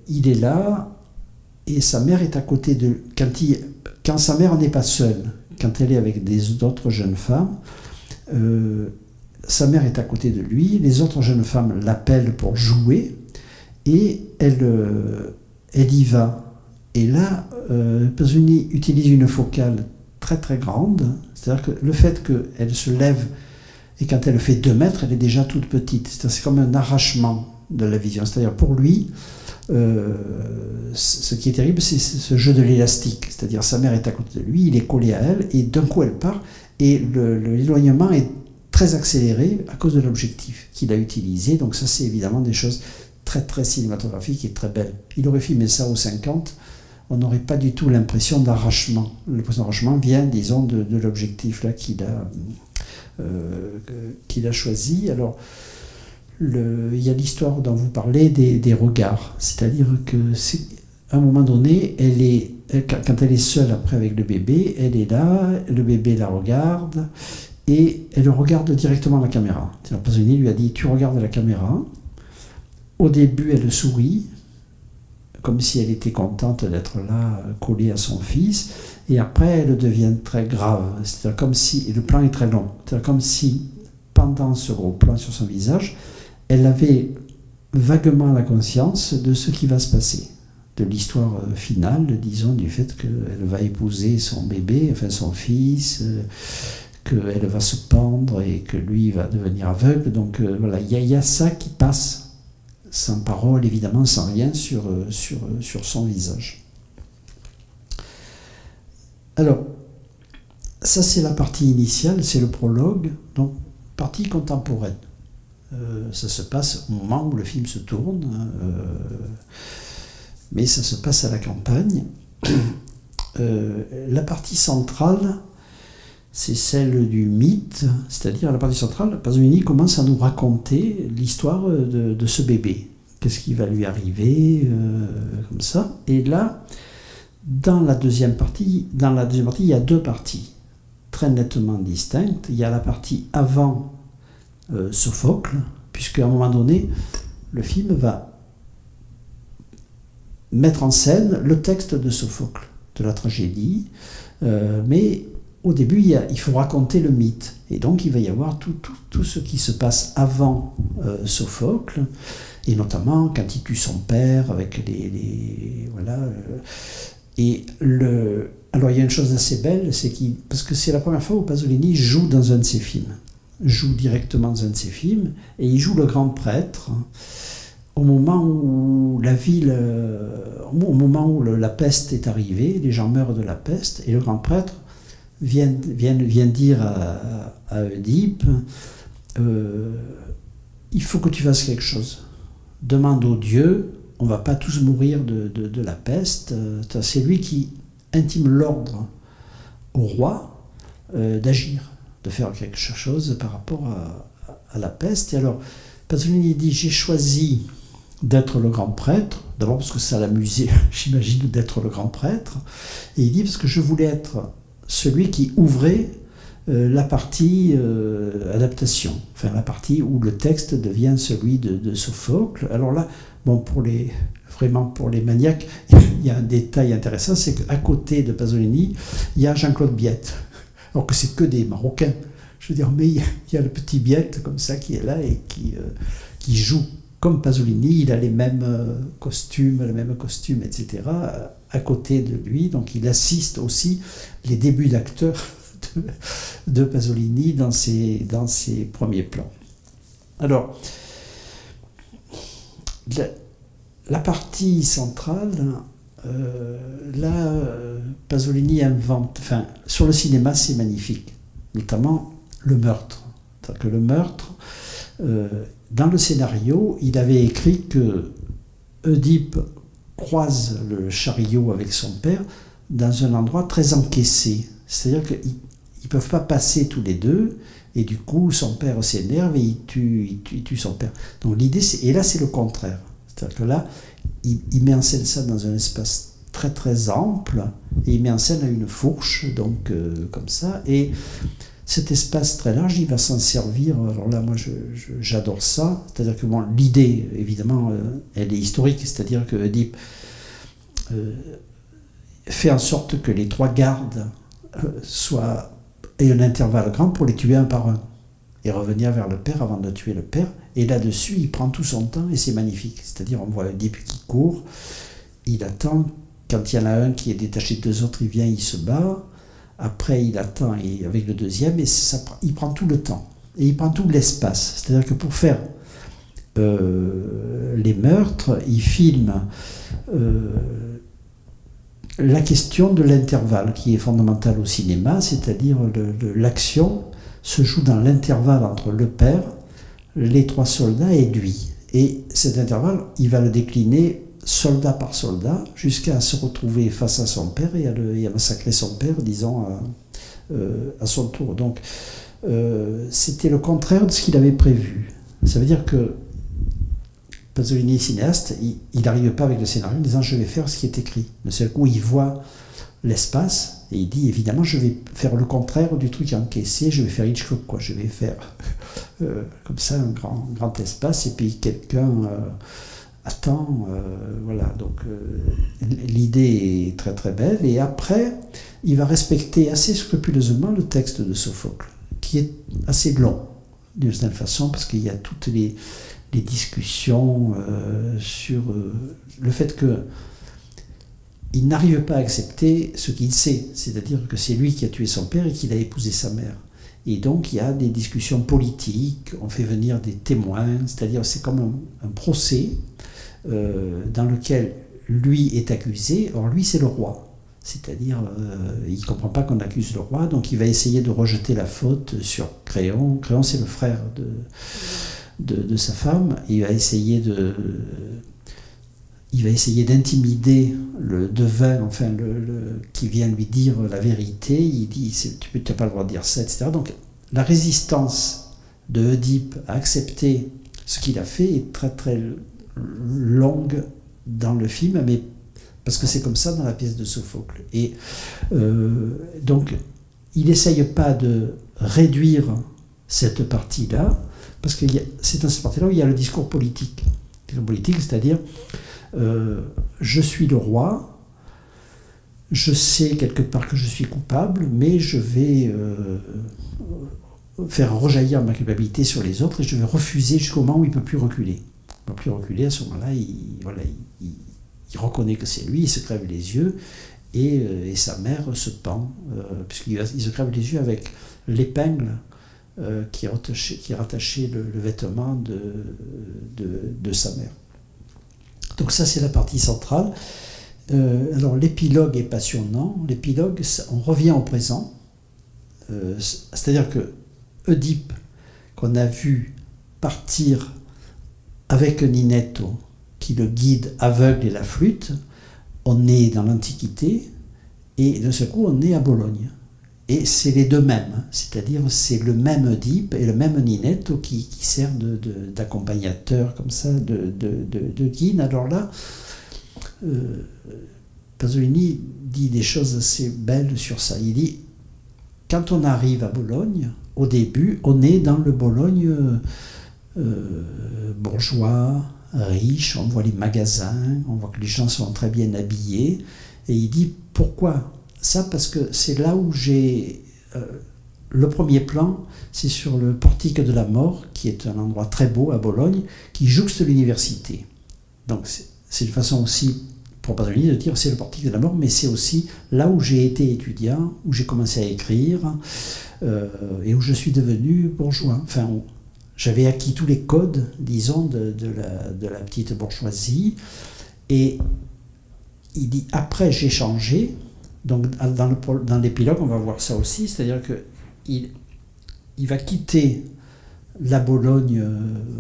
il est là, et sa mère est à côté de... Quand sa mère n'est pas seule, quand elle est avec d'autres jeunes femmes, sa mère est à côté de lui, les autres jeunes femmes l'appellent pour jouer, et elle y va. Et là, Pasolini utilise une focale très très grande, c'est-à-dire que le fait qu'elle se lève, et quand elle fait 2 mètres, elle est déjà toute petite. C'est comme un arrachement de la vision. C'est-à-dire pour lui, ce qui est terrible, c'est ce jeu de l'élastique. C'est-à-dire sa mère est à côté de lui, il est collé à elle, et d'un coup elle part, et l'éloignement est très accéléré à cause de l'objectif qu'il a utilisé. Donc ça, c'est évidemment des choses très très cinématographiques et très belles. Il aurait filmé ça aux 50, on n'aurait pas du tout l'impression d'arrachement. L'impression d'arrachement vient, disons, de l'objectif là qu'il a choisi. Alors, il y a l'histoire dont vous parlez des regards. C'est-à-dire qu'à un moment donné, quand elle est seule après avec le bébé, elle est là, le bébé la regarde, et elle regarde directement la caméra. Pasolini lui a dit, tu regardes la caméra. Au début, elle sourit, comme si elle était contente d'être là, collée à son fils, et après, elle devient très grave. C'est-à-dire comme si, et le plan est très long, c'est-à-dire comme si, pendant ce gros plan sur son visage, elle avait vaguement la conscience de ce qui va se passer, de l'histoire finale, disons, du fait qu'elle va épouser son bébé, enfin son fils, qu'elle va se pendre et que lui va devenir aveugle. Donc voilà, il y a ça qui passe, sans parole évidemment, sans rien, sur son visage. Alors, ça c'est la partie initiale, c'est le prologue, donc partie contemporaine. Ça se passe au moment où le film se tourne, mais ça se passe à la campagne. La partie centrale, c'est celle du mythe, c'est-à-dire la partie centrale, Pasolini commence à nous raconter l'histoire de ce bébé. Qu'est-ce qui va lui arriver, comme ça. Et là, dans la deuxième partie, il y a 2 parties très nettement distinctes. Il y a la partie avant Sophocle, puisqu'à un moment donné, le film va mettre en scène le texte de Sophocle, de la tragédie, mais au début, il faut raconter le mythe. Et donc, il va y avoir tout ce qui se passe avant Sophocle, et notamment quand il tue son père, avec voilà. Alors, il y a une chose assez belle, parce que c'est la première fois où Pasolini joue dans un de ses films. Joue directement dans un de ses films, et il joue le grand prêtre au moment où la peste est arrivée, les gens meurent de la peste, et le grand prêtre vient dire à Oedipe, il faut que tu fasses quelque chose. Demande au Dieu, on ne va pas tous mourir de la peste. C'est lui qui intime l'ordre au roi d'agir, de faire quelque chose par rapport à la peste. Et alors, Pasolini dit, j'ai choisi d'être le grand prêtre, d'abord parce que ça l'amusait, j'imagine, d'être le grand prêtre, et il dit parce que je voulais être celui qui ouvrait la partie adaptation, enfin la partie où le texte devient celui de Sophocle. Alors là, bon, vraiment pour les maniaques, il y a un détail intéressant, c'est qu'à côté de Pasolini, il y a Jean-Claude Biette, alors que c'est que des Marocains. Je veux dire, mais il y a le petit Biette comme ça qui est là et qui joue comme Pasolini, il a les mêmes costumes, etc. à côté de lui, donc il assiste aussi les débuts d'acteur de Pasolini dans ses premiers plans. Alors, la partie centrale, là, Pasolini invente, enfin, sur le cinéma, c'est magnifique, notamment le meurtre. C'est-à-dire que le meurtre, dans le scénario, il avait écrit que Oedipe croise le chariot avec son père dans un endroit très encaissé. C'est-à-dire qu'ils ne peuvent pas passer tous les deux, et du coup, son père s'énerve et il tue son père. Donc l'idée, et là, c'est le contraire. C'est-à-dire que là, il met en scène ça dans un espace très très ample, et il met en scène à une fourche, donc comme ça, et cet espace très large, il va s'en servir. Alors là, moi, j'adore ça. C'est-à-dire que bon, l'idée, évidemment, elle est historique. C'est-à-dire que Oedipe fait en sorte que les 3 gardes aient un intervalle grand pour les tuer un par un et revenir vers le père avant de tuer le père. Et là-dessus, il prend tout son temps et c'est magnifique. C'est-à-dire, on voit Oedipe qui court, il attend. Quand il y en a un qui est détaché de 2 autres, il vient, il se bat. Après, il attend avec le deuxième, et il prend tout le temps. Et il prend tout l'espace. C'est-à-dire que pour faire les meurtres, il filme la question de l'intervalle, qui est fondamentale au cinéma, c'est-à-dire l'action se joue dans l'intervalle entre le père, les 3 soldats et lui. Et cet intervalle, il va le décliner soldat par soldat, jusqu'à se retrouver face à son père et à massacrer son père, disons, à son tour. Donc, c'était le contraire de ce qu'il avait prévu. Ça veut dire que Pasolini, cinéaste, il n'arrive pas avec le scénario en disant « je vais faire ce qui est écrit ». De seul coup, il voit l'espace et il dit « évidemment, je vais faire le contraire du truc encaissé, je vais faire Hitchcock, quoi. Je vais faire comme ça un grand espace, et puis quelqu'un... attends, voilà, donc l'idée est très très belle, et après il va respecter assez scrupuleusement le texte de Sophocle, qui est assez long d'une certaine façon, parce qu'il y a toutes les discussions sur le fait qu'il n'arrive pas à accepter ce qu'il sait, c'est-à-dire que c'est lui qui a tué son père et qu'il a épousé sa mère. Et donc il y a des discussions politiques, on fait venir des témoins, c'est-à-dire c'est comme un procès dans lequel lui est accusé. Or lui, c'est le roi, c'est-à-dire il ne comprend pas qu'on accuse le roi, donc il va essayer de rejeter la faute sur Créon. Créon, c'est le frère de sa femme. Il va essayer d'intimider le devin, enfin qui vient lui dire la vérité. Il dit tu n'as pas le droit de dire ça, etc. Donc la résistance de Oedipe à accepter ce qu'il a fait est très très longue dans le film, mais parce que c'est comme ça dans la pièce de Sophocle. Et donc il n'essaye pas de réduire cette partie-là, parce que c'est dans cette partie-là où il y a le discours politique. Le politique, c'est-à-dire je suis le roi, je sais quelque part que je suis coupable, mais je vais faire rejaillir ma culpabilité sur les autres, et je vais refuser jusqu'au moment où il ne peut plus reculer. Il ne peut plus reculer. À ce moment-là, il reconnaît que c'est lui, il se crève les yeux, et sa mère se pend, puisqu'il se crève les yeux avec l'épingle qui rattachait le vêtement de sa mère. Donc ça, c'est la partie centrale. Alors l'épilogue est passionnant. L'épilogue, on revient au présent. C'est-à-dire que Oedipe, qu'on a vu partir avec Ninetto, qui le guide aveugle et la flûte, on est dans l'Antiquité, et de ce coup, on est à Bologne. Et c'est les deux mêmes, c'est-à-dire c'est le même Oedipe et le même Ninetto qui sert d'accompagnateur, comme ça, de guide. Alors là, Pasolini dit des choses assez belles sur ça. Il dit, quand on arrive à Bologne, au début, on est dans le Bologne bourgeois, riche, on voit les magasins, on voit que les gens sont très bien habillés, et il dit, pourquoi ça? Parce que c'est là où j'ai... le premier plan, c'est sur le portique de la mort, qui est un endroit très beau à Bologne, qui jouxte l'université. Donc c'est une façon aussi, pour Pasolini, de dire c'est le portique de la mort, mais c'est aussi là où j'ai été étudiant, où j'ai commencé à écrire, et où je suis devenu bourgeois. Enfin, j'avais acquis tous les codes, disons, de la petite bourgeoisie, et il dit, après j'ai changé. Donc dans l'épilogue, on va voir ça aussi, c'est-à-dire qu'il va quitter la Bologne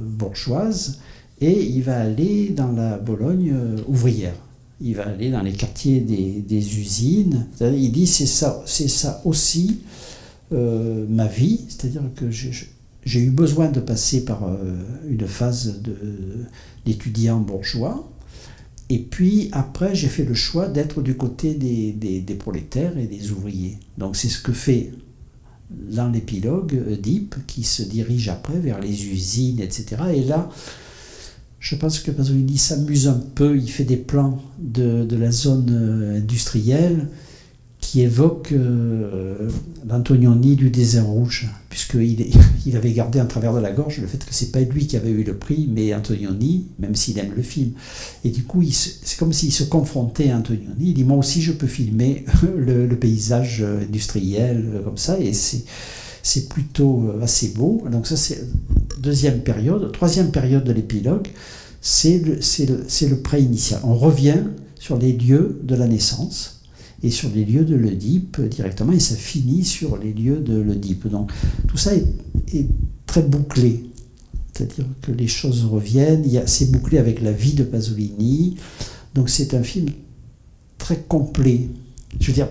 bourgeoise et il va aller dans la Bologne ouvrière. Il va aller dans les quartiers des usines. Il dit c'est ça aussi ma vie, c'est-à-dire que j'ai eu besoin de passer par une phase d'étudiant bourgeois. Et puis après, j'ai fait le choix d'être du côté des prolétaires et des ouvriers. Donc c'est ce que fait dans l'épilogue Oedipe, qui se dirige après vers les usines, etc. Et là, je pense que Pasolini s'amuse un peu, il fait des plans de la zone industrielle qui évoquent l'Antonioni du désert rouge, puisqu'il avait gardé en travers de la gorge le fait que c'est pas lui qui avait eu le prix, mais Antonioni, même s'il aime le film. Et du coup, c'est comme s'il se confrontait à Antonioni. Il dit, moi aussi, je peux filmer le paysage industriel comme ça, et c'est plutôt assez beau. Donc ça, c'est deuxième période. Troisième période de l'épilogue, c'est le pré-initial. On revient sur les lieux de la naissance, et sur les lieux de l'Oedipe directement, et ça finit sur les lieux de l'Oedipe. Donc tout ça est très bouclé, c'est-à-dire que les choses reviennent, c'est bouclé avec la vie de Pasolini, donc c'est un film très complet. Je veux dire,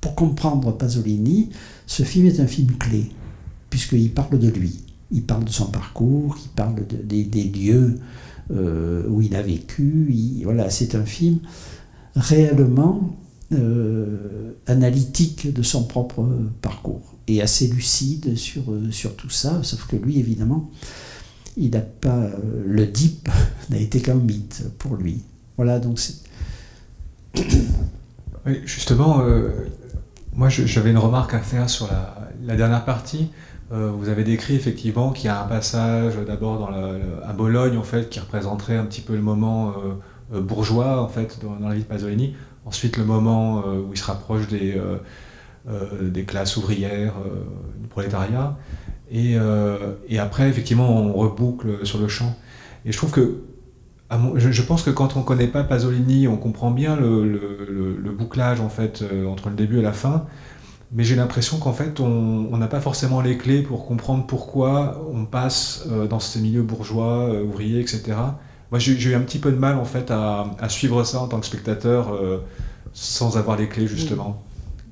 pour comprendre Pasolini, ce film est un film clé, puisqu'il parle de lui, il parle de son parcours, il parle des lieux où il a vécu, voilà, c'est un film réellement analytique de son propre parcours et assez lucide sur tout ça, sauf que lui, évidemment, il n'a pas l'Oedipe n'a été qu'un mythe pour lui. Voilà, donc c'est... Oui, justement, moi j'avais une remarque à faire sur la dernière partie. Vous avez décrit effectivement qu'il y a un passage d'abord à Bologne, en fait, qui représenterait un petit peu le moment bourgeois, en fait, dans la vie de Pasolini. Ensuite, le moment où il se rapproche des classes ouvrières, du prolétariat. Et après, effectivement, on reboucle sur le champ. Et je trouve que, je pense que quand on ne connaît pas Pasolini, on comprend bien le bouclage, en fait, entre le début et la fin. Mais j'ai l'impression qu'en fait, on n'a pas forcément les clés pour comprendre pourquoi on passe dans ces milieux bourgeois, ouvriers, etc. Moi, j'ai eu un petit peu de mal, en fait, à suivre ça en tant que spectateur, sans avoir les clés, justement.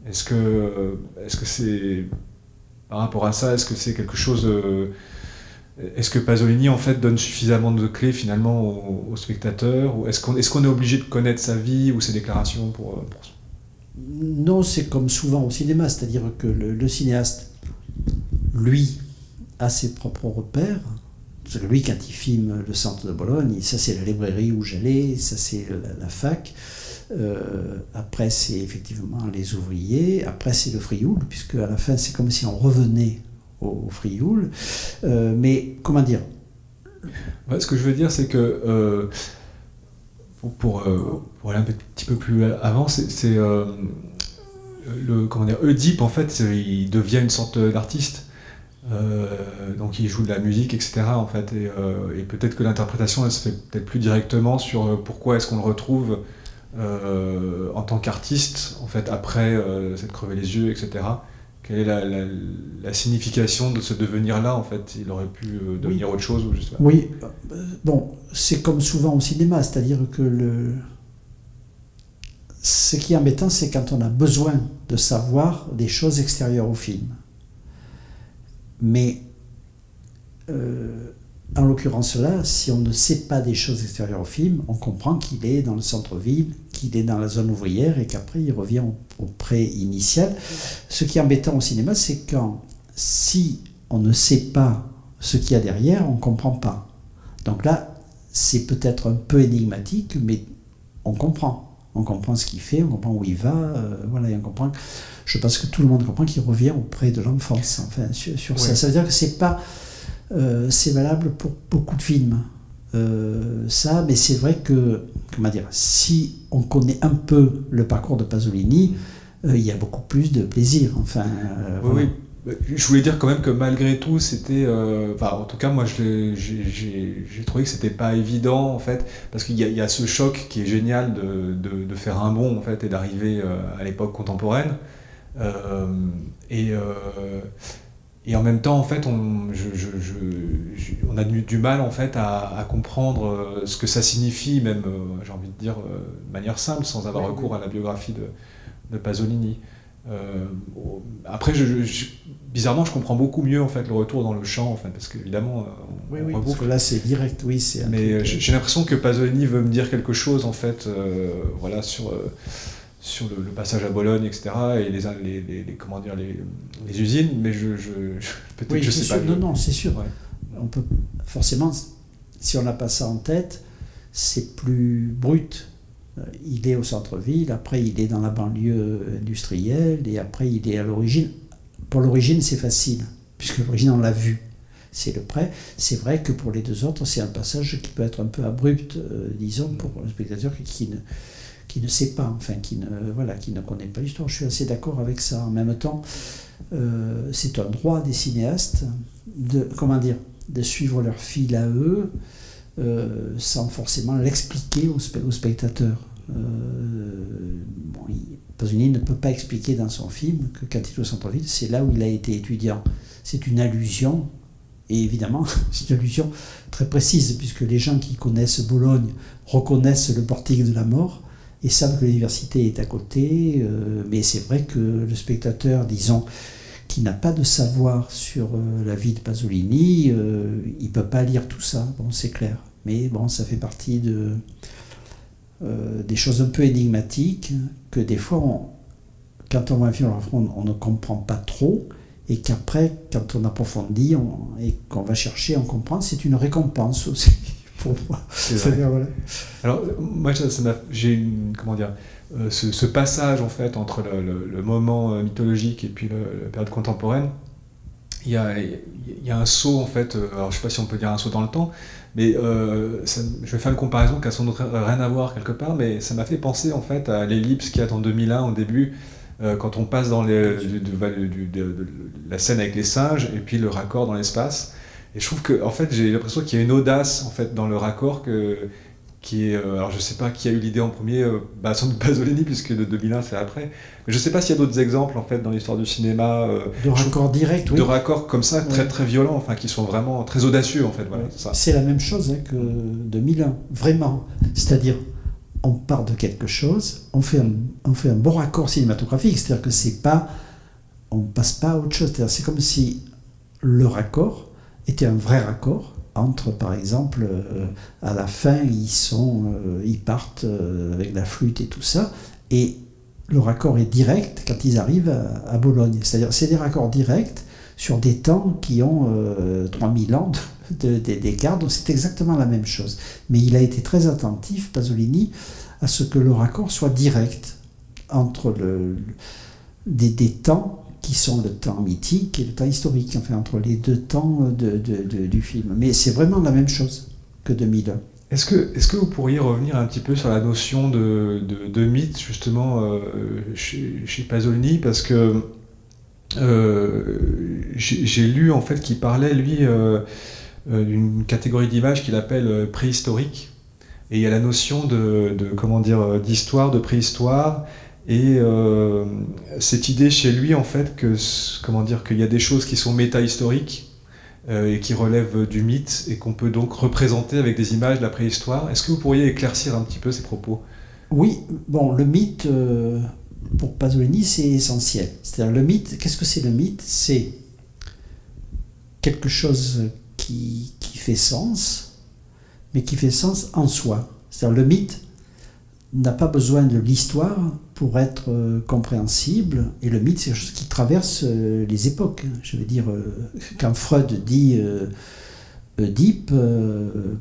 Est-ce que c'est... Par rapport à ça, est-ce que c'est quelque chose... est-ce que Pasolini, en fait, donne suffisamment de clés, finalement, au spectateur? Ou est-ce qu'on est obligé de connaître sa vie ou ses déclarations pour... Non, c'est comme souvent au cinéma, c'est-à-dire que le cinéaste, lui, a ses propres repères. Lui, quand il filme le centre de Bologne, ça c'est la librairie où j'allais, ça c'est la fac. Après c'est effectivement les ouvriers, après c'est le Frioul, puisque à la fin c'est comme si on revenait au Frioul. Mais comment dire? Ouais, ce que je veux dire, c'est que pour aller un petit peu plus avant, c'est Oedipe, en fait, il devient une sorte d'artiste. Donc il joue de la musique, etc. en fait, et peut-être que l'interprétation elle se fait peut-être plus directement sur pourquoi est-ce qu'on le retrouve en tant qu'artiste, en fait, après s'être crevé les yeux, etc. Quelle est la signification de ce devenir-là, en fait? Il aurait pu devenir autre chose, ou je sais pas. Oui, bon, c'est comme souvent au cinéma, c'est-à-dire que ce qui est embêtant, c'est quand on a besoin de savoir des choses extérieures au film. Mais en l'occurrence là, si on ne sait pas des choses extérieures au film, on comprend qu'il est dans le centre-ville, qu'il est dans la zone ouvrière et qu'après il revient au pré-initial. Ce qui est embêtant au cinéma, c'est quand si on ne sait pas ce qu'il y a derrière, on ne comprend pas. Donc là, c'est peut-être un peu énigmatique, mais on comprend. On comprend ce qu'il fait, on comprend où il va, voilà, et on comprend. Je pense que tout le monde comprend qu'il revient auprès de l'enfance. Enfin, sur ça, ça veut dire que c'est pas, c'est valable pour beaucoup de films. Ça, mais c'est vrai que, comment dire, si on connaît un peu le parcours de Pasolini, il y a beaucoup plus de plaisir. Enfin, oui, oui. Je voulais dire quand même que malgré tout, c'était... en tout cas, moi, j'ai trouvé que c'était pas évident, en fait, parce qu'il y a ce choc qui est génial de faire un bond, en fait, et d'arriver à l'époque contemporaine. Et en même temps, en fait, on a du mal en fait à comprendre ce que ça signifie, même, j'ai envie de dire, de manière simple, sans avoir recours à la biographie de Pasolini. Après, bizarrement, je comprends beaucoup mieux en fait le retour dans le chant, en fait, parce qu'évidemment, parce que là c'est direct, mais j'ai l'impression que Pasolini veut me dire quelque chose en fait, voilà, sur le passage à Bologne, etc. et comment dire, les usines, mais peut-être je sais pas. Non, c'est sûr. Ouais. On peut forcément, si on n'a pas ça en tête, c'est plus brut. Il est au centre-ville, après il est dans la banlieue industrielle, et après il est à l'origine. Pour l'origine, c'est facile, puisque l'origine, on l'a vu. C'est le prêt. C'est vrai que pour les deux autres, c'est un passage qui peut être un peu abrupt, disons, pour un spectateur qui ne sait pas, enfin, qui ne connaît pas l'histoire. Je suis assez d'accord avec ça. En même temps, c'est un droit des cinéastes de suivre leur fil à eux, sans forcément l'expliquer au spectateur. Pasolini ne peut pas expliquer dans son film que quand il est au centre-ville, c'est là où il a été étudiant. C'est une allusion, et évidemment, c'est une allusion très précise, puisque les gens qui connaissent Bologne reconnaissent le portique de la mort et savent que l'université est à côté, mais c'est vrai que le spectateur, disons, qui n'a pas de savoir sur la vie de Pasolini, il ne peut pas lire tout ça, bon, c'est clair. Mais bon, ça fait partie des choses un peu énigmatiques que des fois, quand on voit un film, on ne comprend pas trop, et qu'après, quand on approfondit et qu'on va chercher, on comprend. C'est une récompense aussi pour moi. Voilà. Alors, moi, j'ai comment dire, ce passage en fait entre le moment mythologique et puis la période contemporaine. Il y a un saut en fait, alors je sais pas si on peut dire un saut dans le temps, mais je vais faire une comparaison qui a sans doute rien à voir quelque part, mais ça m'a fait penser en fait à l'ellipse qu'il y a en 2001 au début, quand on passe dans de la scène avec les singes et puis le raccord dans l'espace. Et je trouve que en fait j'ai l'impression qu'il y a une audace en fait dans le raccord qui est, alors je sais pas qui a eu l'idée en premier, sans doute Pasolini puisque de 2001 c'est après, mais je sais pas s'il y a d'autres exemples en fait dans l'histoire du cinéma de raccords directs, de raccords comme ça très très violents, enfin qui sont vraiment très audacieux en fait. Voilà, c'est la même chose que 2001, vraiment, c'est-à-dire on part de quelque chose, on fait un bon raccord cinématographique, c'est-à-dire que on passe pas à autre chose, c'est comme si le raccord était un vrai raccord. Entre, par exemple, à la fin, ils partent avec la flûte et tout ça, et le raccord est direct quand ils arrivent à Bologne. C'est-à-dire, c'est des raccords directs sur des temps qui ont 3000 ans d'écart, donc c'est exactement la même chose. Mais il a été très attentif, Pasolini, à ce que le raccord soit direct entre des temps qui sont le temps mythique et le temps historique, enfin entre les deux temps du film. Mais c'est vraiment la même chose que 2001. Est-ce que vous pourriez revenir un petit peu sur la notion de mythe, justement, chez Pasolini, parce que j'ai lu, en fait, qu'il parlait, lui, d'une catégorie d'images qu'il appelle préhistorique, et il y a la notion d'histoire, de préhistoire, et cette idée chez lui en fait qu'il y a des choses qui sont métahistoriques et qui relèvent du mythe et qu'on peut donc représenter avec des images de la préhistoire. Est-ce que vous pourriez éclaircir un petit peu ces propos ? Oui, bon, le mythe pour Pasolini c'est essentiel. C'est-à-dire le mythe, qu'est-ce que c'est le mythe ? C'est quelque chose qui fait sens, mais qui fait sens en soi. C'est-à-dire le mythe n'a pas besoin de l'histoire pour être compréhensible, et le mythe c'est quelque chose qui traverse les époques. Je veux dire, quand Freud dit Oedipe,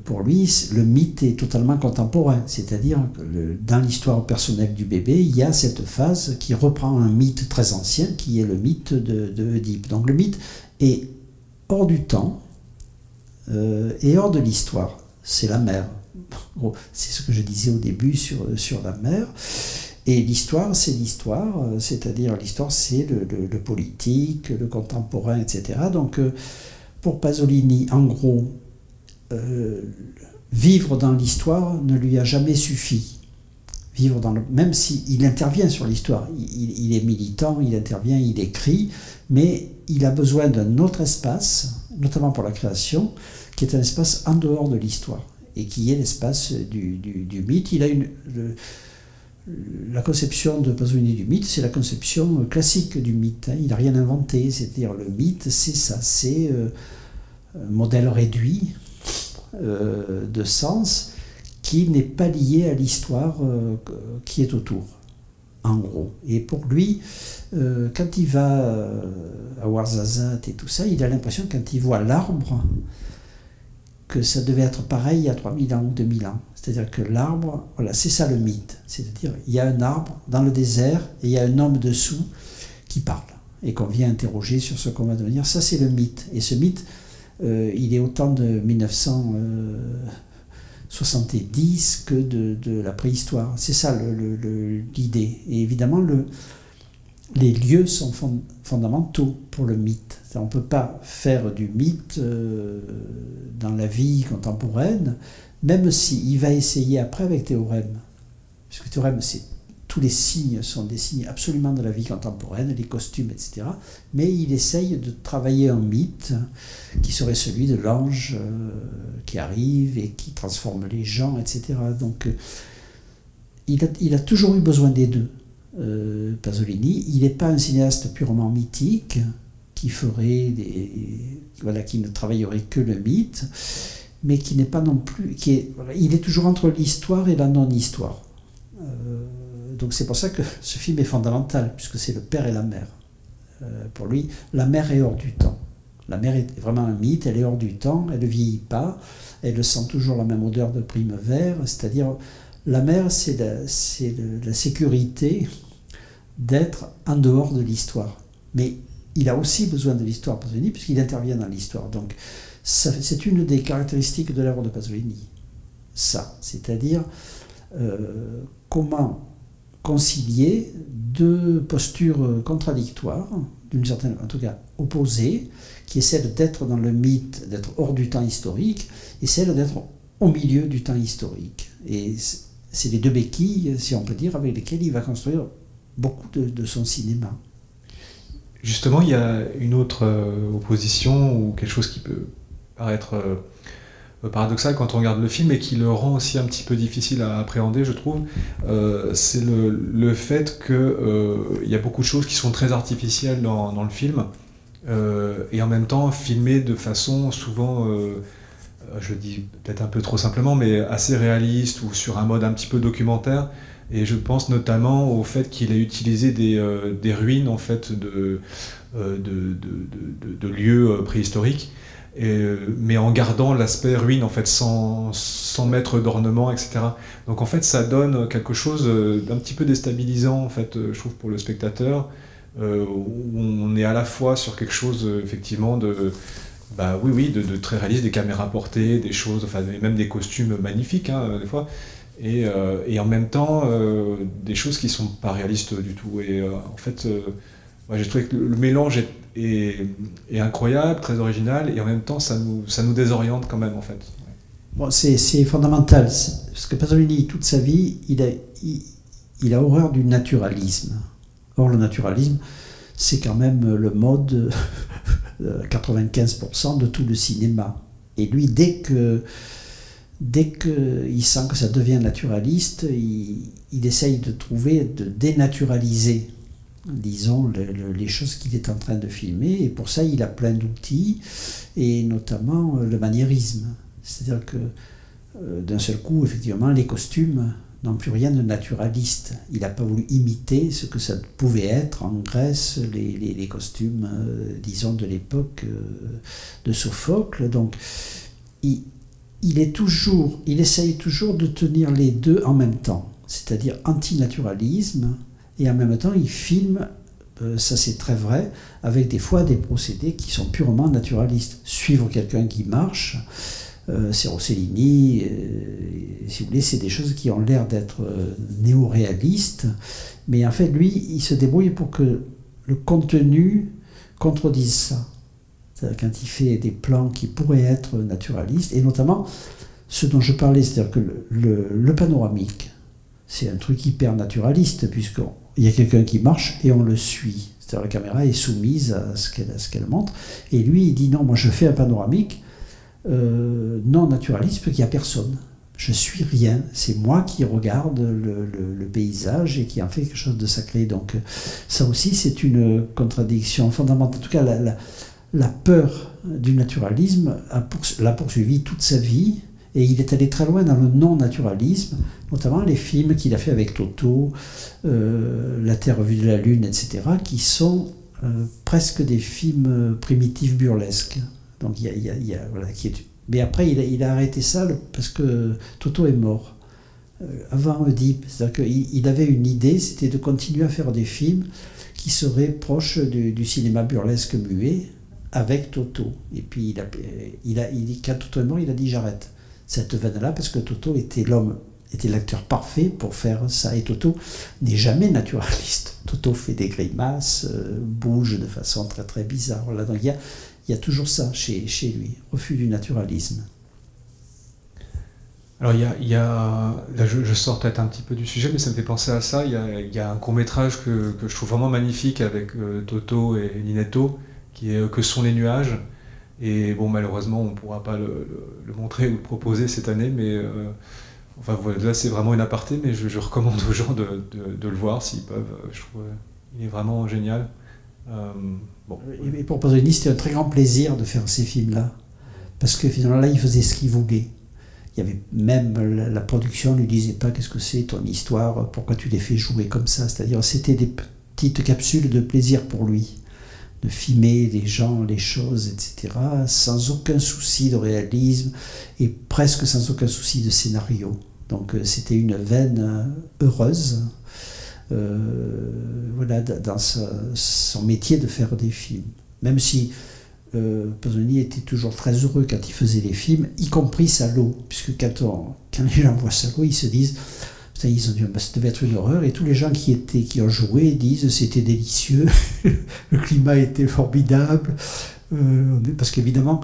pour lui le mythe est totalement contemporain, c'est-à-dire que dans l'histoire personnelle du bébé il y a cette phase qui reprend un mythe très ancien qui est le mythe de Oedipe. Donc le mythe est hors du temps et hors de l'histoire, c'est la mère. Bon, c'est ce que je disais au début sur la mer. Et l'histoire, c'est l'histoire, c'est-à-dire l'histoire, c'est le politique, le contemporain, etc. Donc, pour Pasolini, en gros, vivre dans l'histoire ne lui a jamais suffi. Même s'il intervient sur l'histoire, il est militant, il intervient, il écrit, mais il a besoin d'un autre espace, notamment pour la création, qui est un espace en dehors de l'histoire, et qui est l'espace du mythe. Il a la conception de Pasolini du mythe, c'est la conception classique du mythe. Hein. Il n'a rien inventé, c'est-à-dire le mythe, c'est ça, c'est un modèle réduit de sens qui n'est pas lié à l'histoire qui est autour, en gros. Et pour lui, quand il va à Ouarzazate et tout ça, il a l'impression, quand il voit l'arbre, que ça devait être pareil il y a 3000 ans ou 2000 ans. C'est-à-dire que l'arbre, voilà, c'est ça le mythe. C'est-à-dire, il y a un arbre dans le désert et il y a un homme dessous qui parle et qu'on vient interroger sur ce qu'on va devenir. Ça, c'est le mythe. Et ce mythe, il est autant de 1970 que de la préhistoire. C'est ça l'idée. Et évidemment, les lieux sont fondamentaux pour le mythe. On ne peut pas faire du mythe dans la vie contemporaine, même s'il va essayer après avec Théorème. Parce que Théorème, tous les signes sont des signes absolument de la vie contemporaine, les costumes, etc. Mais il essaye de travailler un mythe qui serait celui de l'ange qui arrive et qui transforme les gens, etc. Donc il a toujours eu besoin des deux. Pasolini, il n'est pas un cinéaste purement mythique qui qui ne travaillerait que le mythe, mais qui n'est pas non plus, il est toujours entre l'histoire et la non-histoire. Donc c'est pour ça que ce film est fondamental, puisque c'est le père et la mère. Pour lui, la mère est hors du temps. La mère est vraiment un mythe, elle est hors du temps, elle ne vieillit pas, elle sent toujours la même odeur de Primevère, c'est-à-dire la mère, c'est la sécurité d'être en dehors de l'histoire. Mais il a aussi besoin de l'histoire, Pasolini, puisqu'il intervient dans l'histoire. Donc c'est une des caractéristiques de l'œuvre de Pasolini. Ça, c'est-à-dire comment concilier deux postures contradictoires, d'une certaine, en tout cas opposées, qui est celle d'être dans le mythe, d'être hors du temps historique, et celle d'être au milieu du temps historique. Et c'est les deux béquilles, si on peut dire, avec lesquelles il va construire beaucoup de son cinéma. Justement, il y a une autre opposition, ou quelque chose qui peut paraître paradoxal quand on regarde le film, et qui le rend aussi un petit peu difficile à appréhender, je trouve, c'est le fait qu'il y a beaucoup de choses qui sont très artificielles dans le film, et en même temps filmées de façon souvent, je le dis peut-être un peu trop simplement, mais assez réaliste, ou sur un mode un petit peu documentaire. Et je pense notamment au fait qu'il a utilisé des ruines en fait, de lieux préhistoriques, mais en gardant l'aspect ruine, en fait, sans mettre d'ornement, etc. Donc en fait, ça donne quelque chose d'un petit peu déstabilisant, en fait, je trouve, pour le spectateur, où on est à la fois sur quelque chose, effectivement, de très réaliste, des caméras portées, des choses, enfin, même des costumes magnifiques, hein, des fois. Et en même temps, des choses qui ne sont pas réalistes du tout. Et en fait, j'ai trouvé que le mélange est incroyable, très original, et en même temps, ça nous désoriente quand même, en fait. Bon, c'est fondamental, parce que Pasolini, toute sa vie, il a horreur du naturalisme. Or, le naturalisme, c'est quand même le mode 95% de tout le cinéma. Et lui, dès qu'il sent que ça devient naturaliste, il essaye de dénaturaliser, disons, les choses qu'il est en train de filmer. Et pour ça, il a plein d'outils, et notamment le maniérisme. C'est-à-dire que d'un seul coup, effectivement, les costumes n'ont plus rien de naturaliste. Il n'a pas voulu imiter ce que ça pouvait être en Grèce, les costumes, disons, de l'époque de Sophocle. Donc, il essaye toujours de tenir les deux en même temps, c'est-à-dire antinaturalisme, et en même temps il filme, ça c'est très vrai, avec des fois des procédés qui sont purement naturalistes. Suivre quelqu'un qui marche, c'est Rossellini, si vous voulez, c'est des choses qui ont l'air d'être néo-réalistes, mais en fait lui, il se débrouille pour que le contenu contredise ça. Quand il fait des plans qui pourraient être naturalistes, et notamment ce dont je parlais, c'est-à-dire que le panoramique, c'est un truc hyper naturaliste, puisqu'il y a quelqu'un qui marche et on le suit. C'est-à-dire la caméra est soumise à ce qu'elle montre. Et lui, il dit non, moi je fais un panoramique non naturaliste, parce qu'il n'y a personne. Je suis rien, c'est moi qui regarde le paysage et qui en fait quelque chose de sacré. Donc ça aussi, c'est une contradiction fondamentale. En tout cas, la peur du naturalisme l'a poursuivi toute sa vie. Et il est allé très loin dans le non-naturalisme, notamment les films qu'il a fait avec Toto, La Terre vue de la Lune, etc., qui sont presque des films primitifs burlesques. Donc voilà, mais après, il a arrêté ça parce que Toto est mort. Avant Oedipe, c'est-à-dire qu'il avait une idée, c'était de continuer à faire des films qui seraient proches du cinéma burlesque muet avec Toto. Et puis, quand Toto est mort, il a dit j'arrête cette veine-là, parce que Toto était l'acteur parfait pour faire ça. Et Toto n'est jamais naturaliste. Toto fait des grimaces, bouge de façon très très bizarre. Là, donc il y a toujours ça chez lui, refus du naturalisme. Alors là je sors peut-être un petit peu du sujet, mais ça me fait penser à ça. Il y a un court-métrage que je trouve vraiment magnifique avec Toto et Ninetto, qui est Que sont les nuages. Et bon, malheureusement, on ne pourra pas le montrer ou le proposer cette année, mais enfin, voilà, là, c'est vraiment une aparté, mais je recommande aux gens de le voir s'ils peuvent. Je trouve qu'il est vraiment génial. Bon. Et pour Pasolini, c'était un très grand plaisir de faire ces films-là, parce que finalement, là, il faisait ce qu'il voulait. Il y avait même la production ne lui disait pas qu'est-ce que c'est ton histoire, pourquoi tu les fais jouer comme ça. C'est-à-dire, c'était des petites capsules de plaisir pour lui, de filmer les gens, les choses, etc., sans aucun souci de réalisme et presque sans aucun souci de scénario. Donc c'était une veine heureuse, voilà, dans son métier de faire des films. Même si Pasolini était toujours très heureux quand il faisait les films, y compris Salo, puisque quand les gens voient Salo, ils se disent ils ont dit ça devait être une horreur, et tous les gens qui ont joué disent c'était délicieux, le climat était formidable, parce qu'évidemment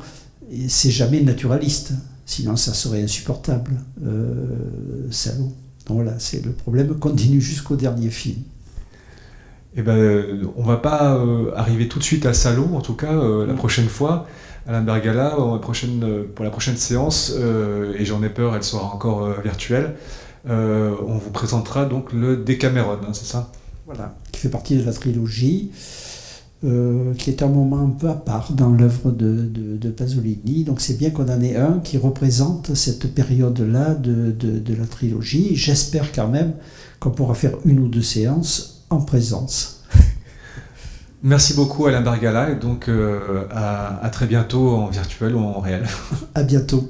c'est jamais naturaliste, sinon ça serait insupportable, Salo. Donc voilà, c'est le problème continue jusqu'au dernier film. Eh ben, on va pas arriver tout de suite à Salo, en tout cas la prochaine fois. Alain Bergala, pour la prochaine séance, et j'en ai peur, elle sera encore virtuelle. On vous présentera donc le Decameron, hein, c'est ça? Voilà, qui fait partie de la trilogie, qui est un moment un peu à part dans l'œuvre de Pasolini. Donc c'est bien qu'on en ait un qui représente cette période-là de la trilogie. J'espère quand même qu'on pourra faire une ou deux séances en présence. Merci beaucoup Alain Bergala, et donc à très bientôt en virtuel ou en réel. À bientôt.